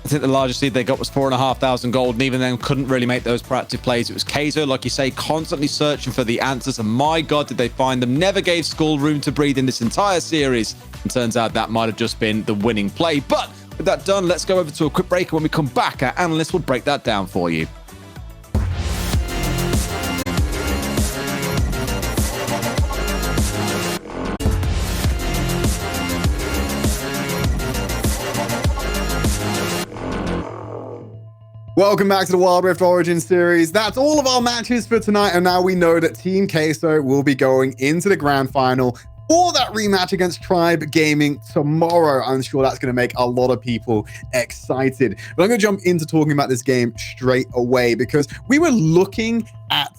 I think the largest lead they got was 4,500 gold, and even then couldn't really make those proactive plays. It was Queso, like you say, constantly searching for the answers, and my God, did they find them. Never gave Skull room to breathe in this entire series, and turns out that might have just been the winning play. But with that done, let's go over to a quick break, and when we come back, our analyst will break that down for you. Welcome back to the Wild Rift Origin series. That's all of our matches for tonight, and now we know that Team Queso will be going into the grand final for that rematch against Tribe Gaming tomorrow. I'm sure that's going to make a lot of people excited. But I'm going to jump into talking about this game straight away, because we were looking at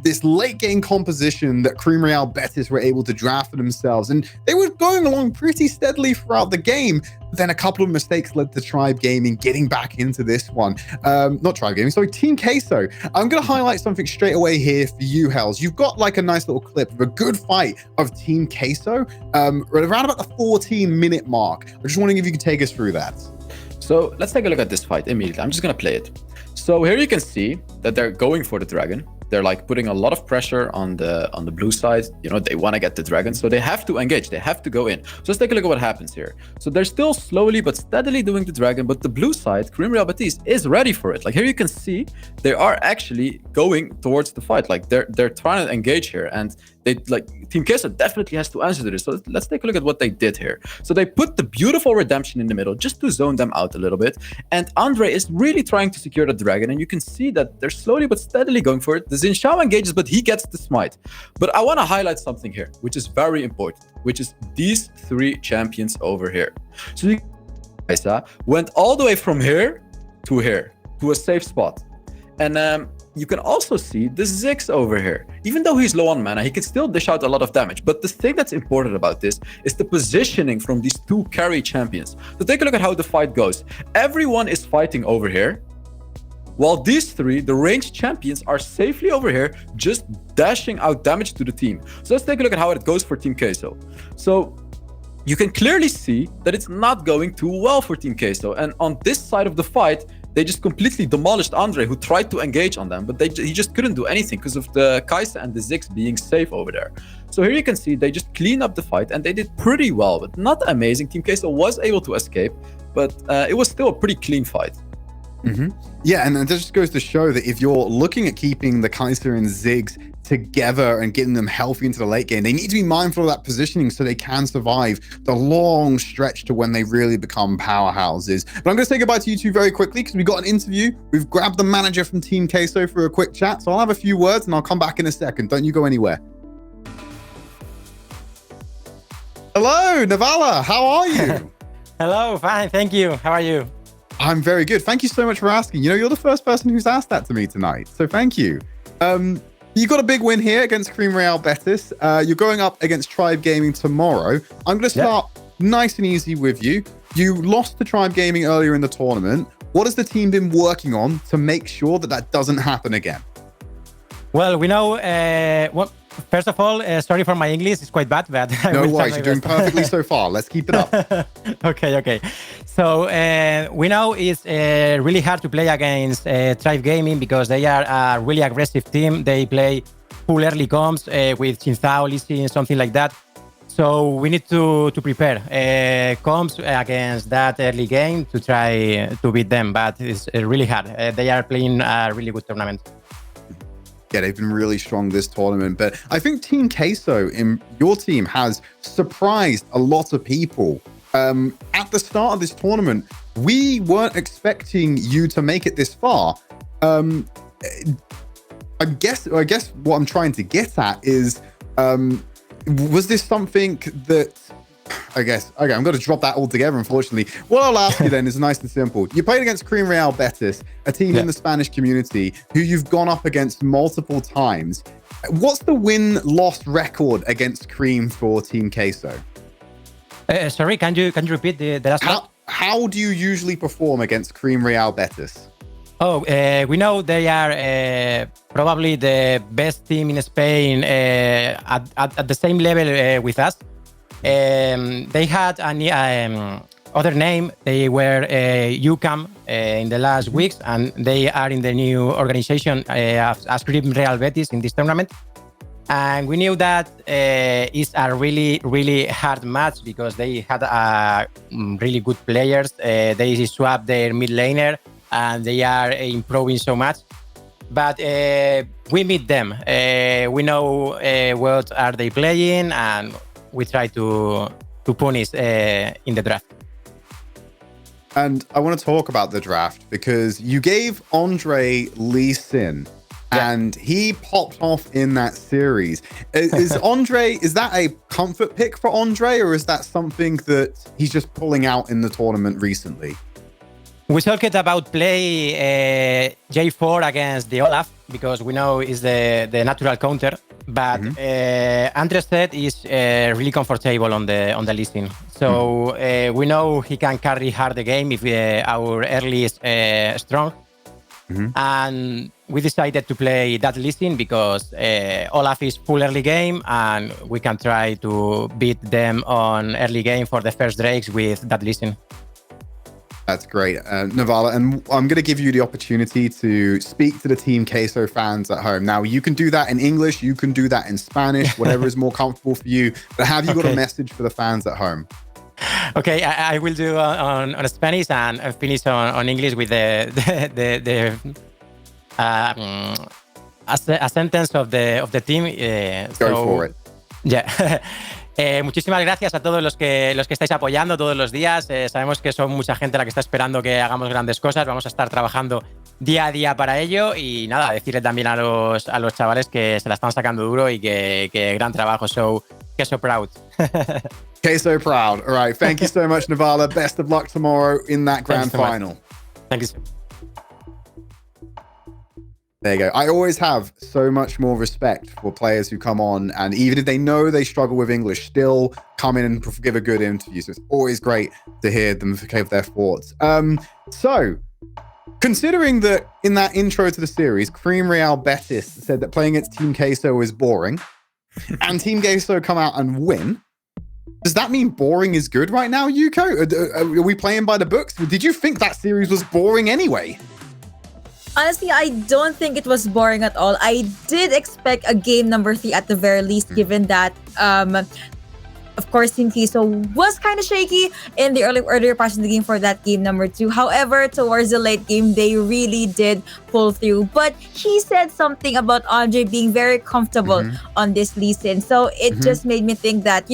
this late game composition that Cream Real Betis were able to draft for themselves. And they were going along pretty steadily throughout the game. Then a couple of mistakes led to Tribe Gaming getting back into this one. Not Tribe Gaming, sorry, Team Queso. I'm going to highlight something straight away here for you, Hells. You've got like a nice little clip of a good fight of Team Queso around about the 14-minute mark. I'm just wondering if you could take us through that. So let's take a look at this fight immediately. I'm just going to play it. So here you can see that they're going for the dragon. They're like putting a lot of pressure on the blue side. You know, they want to get the dragon, so they have to engage. They have to go in. So let's take a look at what happens here. So they're still slowly but steadily doing the dragon, but the blue side, Cream Real Betis, is ready for it. Like here you can see they are actually going towards the fight. Like they're trying to engage here, and they like Team Queso definitely has to answer to this. So let's take a look at what they did here. So they put the beautiful redemption in the middle just to zone them out a little bit. And Andre is really trying to secure the dragon, and you can see that they're slowly but steadily going for it. The Xin Shao engages, but he gets the smite. But I want to highlight something here, which is very important, which is these three champions over here. So you guys went all the way from here to a safe spot. And you can also see the Ziggs over here. Even though he's low on mana, he can still dish out a lot of damage. But the thing that's important about this is the positioning from these two carry champions. So take a look at how the fight goes. Everyone is fighting over here, while these three, the ranged champions, are safely over here, just dashing out damage to the team. So let's take a look at how it goes for Team Queso. So you can clearly see that it's not going too well for Team Queso. And on this side of the fight, they just completely demolished Andre, who tried to engage on them, but he just couldn't do anything because of the Kai'Sa and the Ziggs being safe over there. So here you can see they just cleaned up the fight, and they did pretty well, but not amazing. Team Queso was able to escape, but it was still a pretty clean fight. Yeah, and that just goes to show that if you're looking at keeping the Kai'Sa and Ziggs together and getting them healthy into the late game, they need to be mindful of that positioning so they can survive the long stretch to when they really become powerhouses. But I'm going to say goodbye to you two very quickly because we got an interview. We've grabbed the manager from Team Queso for a quick chat, so I'll have a few words and I'll come back in a second. Don't you go anywhere. Hello, Navala. How are you? Hello, fine. Thank you. How are you? I'm very good. Thank you so much for asking. You know, you're the first person who's asked that to me tonight, so thank you. You got a big win here against Cream Real Betis. You're going up against Tribe Gaming tomorrow. I'm going to start nice and easy with you. You lost to Tribe Gaming earlier in the tournament. What has the team been working on to make sure that that doesn't happen again? Well, we know, first of all, sorry for my English. It's quite bad, but no worries. You're doing perfectly so far. Let's keep it up. Okay. So we know it's really hard to play against Tribe Gaming because they are a really aggressive team. They play full early comps with Xin Zhao, Lee Sin, something like that. So we need to prepare comps against that early game to try to beat them, but it's really hard. They are playing a really good tournament. Yeah, they've been really strong this tournament, but I think Team Queso in your team has surprised a lot of people. At the start of this tournament, we weren't expecting you to make it this far. I guess what I'm trying to get at is, was this something that, okay, I'm going to drop that altogether, unfortunately. What I'll ask you then is nice and simple. You played against Cream Real Betis, a team in the Spanish community who you've gone up against multiple times. What's the win-loss record against Cream for Team Queso? Sorry, can you repeat the last one? How do you usually perform against Cream Real Betis? Oh, we know they are probably the best team in Spain at the same level with us. They had other name. They were UCAM in the last weeks, and they are in the new organization as Cream Real Betis in this tournament. And we knew that it's a really, really hard match because they had really good players. They swapped their mid laner, and they are improving so much. But we meet them. We know what are they playing, and we try to punish in the draft. And I want to talk about the draft because you gave Andre Lee Sin, and he popped off in that series. Is Andre, is that a comfort pick for Andre, or is that something that he's just pulling out in the tournament recently? We talked about play J4 against the Olaf because we know is the natural counter, but Andres said is really comfortable on the listing. So we know he can carry hard the game if our early is strong. And we decided to play that listing because Olaf is full early game and we can try to beat them on early game for the first drakes with that listing. That's great, Navala. And I'm going to give you the opportunity to speak to the Team Queso fans at home. Now, you can do that in English, you can do that in Spanish, whatever is more comfortable for you. But have you got a message for the fans at home? Okay, I will do on Spanish and finish on English with a sentence of the team. Go for it. Yeah. Muchísimas gracias a todos los que estáis apoyando todos los días. Sabemos que son mucha gente la que está esperando que hagamos grandes cosas. Vamos a estar trabajando día a día para ello. Y nada, decirle también a los chavales que se la están sacando duro y que gran trabajo. So proud. Queso proud. All right. Thank you so much, Navala. Best of luck tomorrow in that grand final. Thank you. There you go. I always have so much more respect for players who come on and even if they know they struggle with English, still come in and give a good interview. So it's always great to hear them give their thoughts. So considering that in that intro to the series, Cream Real Betis said that playing against Team Queso is boring and Team Queso come out and win, does that mean boring is good right now, Yuko? Are we playing by the books? Did you think that series was boring anyway? Honestly, I don't think it was boring at all. I did expect a game number 3 at the very least, given that, of course, Team Queso was kind of shaky in the earlier parts of the game for that game number 2. However, towards the late game, they really did pull through. But he said something about Andre being very comfortable on this Lee Sin. So it just made me think that,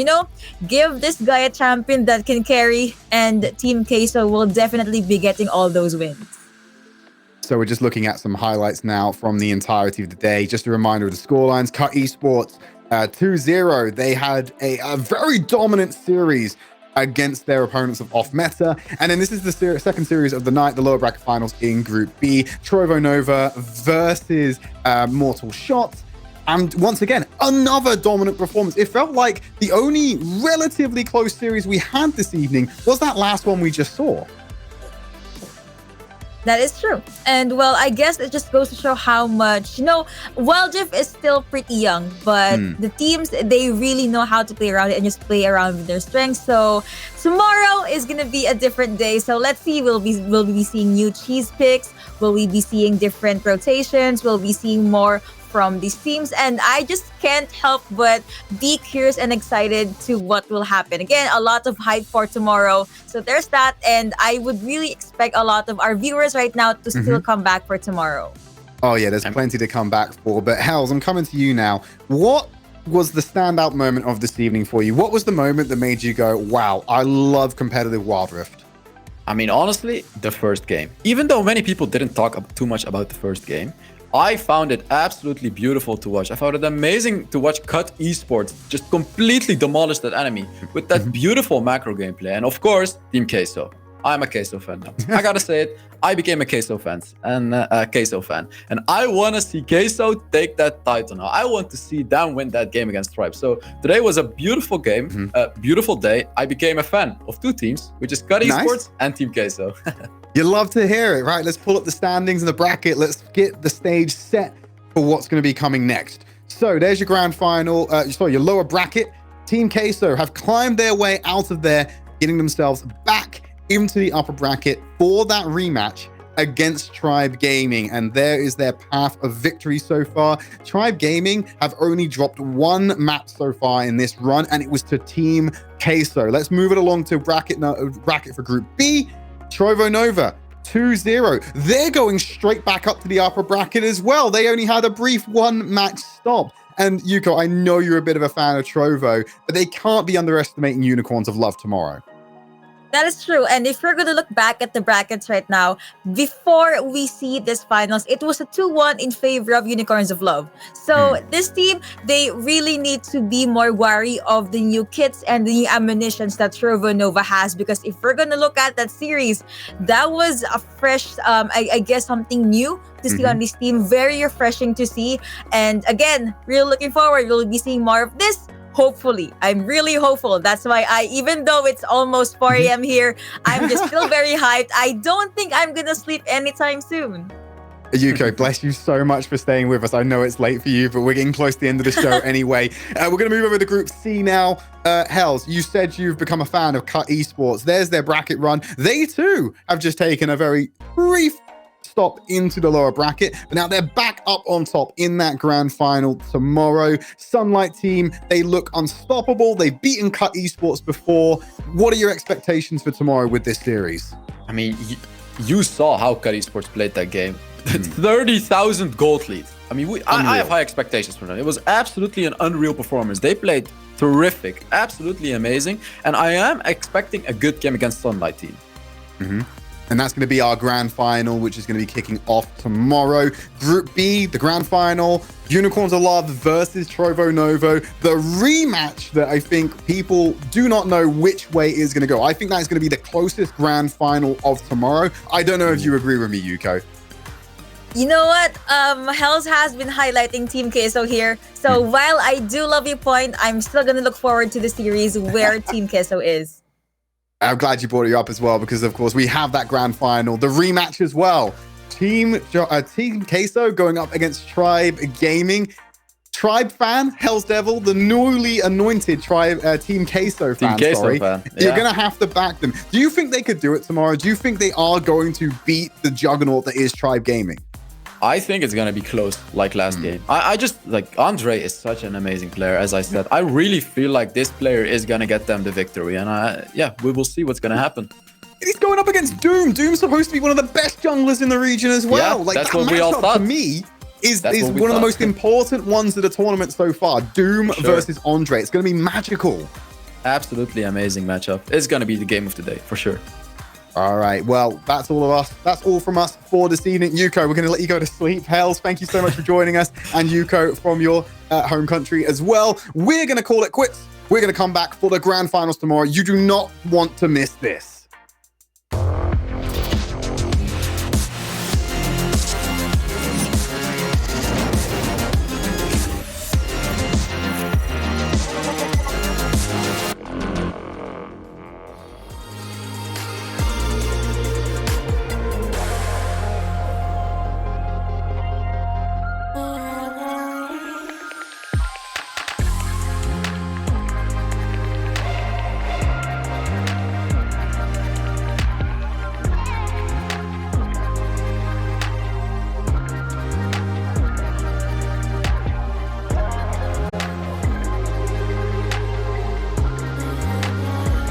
give this guy a champion that can carry, and Team Queso will definitely be getting all those wins. So we're just looking at some highlights now from the entirety of the day. Just a reminder of the scorelines. Cut Esports 2-0. They had a very dominant series against their opponents of Off Meta. And then this is the second series of the night, the lower bracket finals in Group B. Trovo Nova versus Mortal Shot. And once again, another dominant performance. It felt like the only relatively close series we had this evening was that last one we just saw. That is true. And well, I guess it just goes to show how much, Wildrift is still pretty young, but the teams, they really know how to play around it and just play around with their strengths. So tomorrow is going to be a different day. So let's see, will we be seeing new cheese picks? Will we be seeing different rotations? Will we be seeing more from these teams? And I just can't help but be curious and excited to what will happen. Again, a lot of hype for tomorrow. So there's that. And I would really expect a lot of our viewers right now to still come back for tomorrow. Oh yeah, there's plenty to come back for. But Hells, I'm coming to you now. What was the standout moment of this evening for you? What was the moment that made you go, wow, I love competitive Wild Rift? I mean, honestly, the first game. Even though many people didn't talk too much about the first game, I found it absolutely beautiful to watch. I found it amazing to watch Cut Esports just completely demolish that enemy with that beautiful macro gameplay. And of course, Team Queso. I'm a Queso fan now. I gotta say it. I became a Queso fan, and I want to see Queso take that title now. I want to see them win that game against Tribe. So today was a beautiful game, a beautiful day. I became a fan of two teams, which is Cut Esports and Team Queso. You love to hear it, right? Let's pull up the standings in the bracket. Let's get the stage set for what's going to be coming next. So there's your grand final. Your lower bracket. Team Queso have climbed their way out of there, getting themselves back into the upper bracket for that rematch against Tribe Gaming. And there is their path of victory so far. Tribe Gaming have only dropped one map so far in this run, and it was to Team Queso. Let's move it along to bracket for Group B. Trovo Nova 2-0. They're going straight back up to the upper bracket as well. They only had a brief one-match stop. And Yuko, I know you're a bit of a fan of Trovo, but they can't be underestimating Unicorns of Love tomorrow. That is true. And if we're going to look back at the brackets right now, before we see this finals, it was a 2-1 in favor of Unicorns of Love. So this team, they really need to be more wary of the new kits and the new ammunitions that Trovo Nova has. Because if we're going to look at that series, that was a fresh, I guess, something new to see on this team. Very refreshing to see. And again, really looking forward. We'll be seeing more of this. Hopefully, I'm really hopeful. That's why even though it's almost 4 a.m. here, I'm just still very hyped. I don't think I'm gonna sleep anytime soon. Yuko, bless you so much for staying with us. I know it's late for you, but we're getting close to the end of the show anyway. We're going to move over to Group C now. Hells, you said you've become a fan of Cut Esports. There's their bracket run. They too have just taken a very brief stop into the lower bracket, but now they're back up on top in that grand final tomorrow. Sunlight team, they look unstoppable. They've beaten Cut Esports before. What are your expectations for tomorrow with this series? I mean, you saw how Cut Esports played that game. 30,000 gold lead. I mean, I have high expectations for them. It was absolutely an unreal performance. They played terrific, absolutely amazing, and I am expecting a good game against Sunlight team. And that's going to be our grand final, which is going to be kicking off tomorrow. Group B, the grand final, Unicorns of Love versus Trovo Novo. The rematch that I think people do not know which way is going to go. I think that is going to be the closest grand final of tomorrow. I don't know if you agree with me, Yuko. You know what? Hells has been highlighting Team Queso here. So while I do love your point, I'm still going to look forward to the series where Team Queso is. I'm glad you brought it up as well, because of course we have that grand final, the rematch as well. Team Queso going up against Tribe Gaming. Tribe fan, Hell's Devil, the newly anointed Team Queso fan, fan. Yeah. You're going to have to back them. Do you think they could do it tomorrow? Do you think they are going to beat the juggernaut that is Tribe Gaming? I think it's gonna be close, like last game. I just like Andre is such an amazing player, as I said. I really feel like this player is gonna get them the victory, and yeah, we will see what's gonna happen. He's going up against Doom. Doom's supposed to be one of the best junglers in the region as well. Yeah, like that's that what we all matchup thought. to me is That's what we one of the thought. most important ones of the tournament so far. Doom Sure. versus Andre. It's going to be magical. Absolutely amazing matchup. It's gonna be the game of the day for sure. All right. Well, that's all of us. That's all from us for this evening. Yuko, we're going to let you go to sleep. Hells, thank you so much for joining us. And Yuko from your home country as well. We're going to call it quits. We're going to come back for the grand finals tomorrow. You do not want to miss this.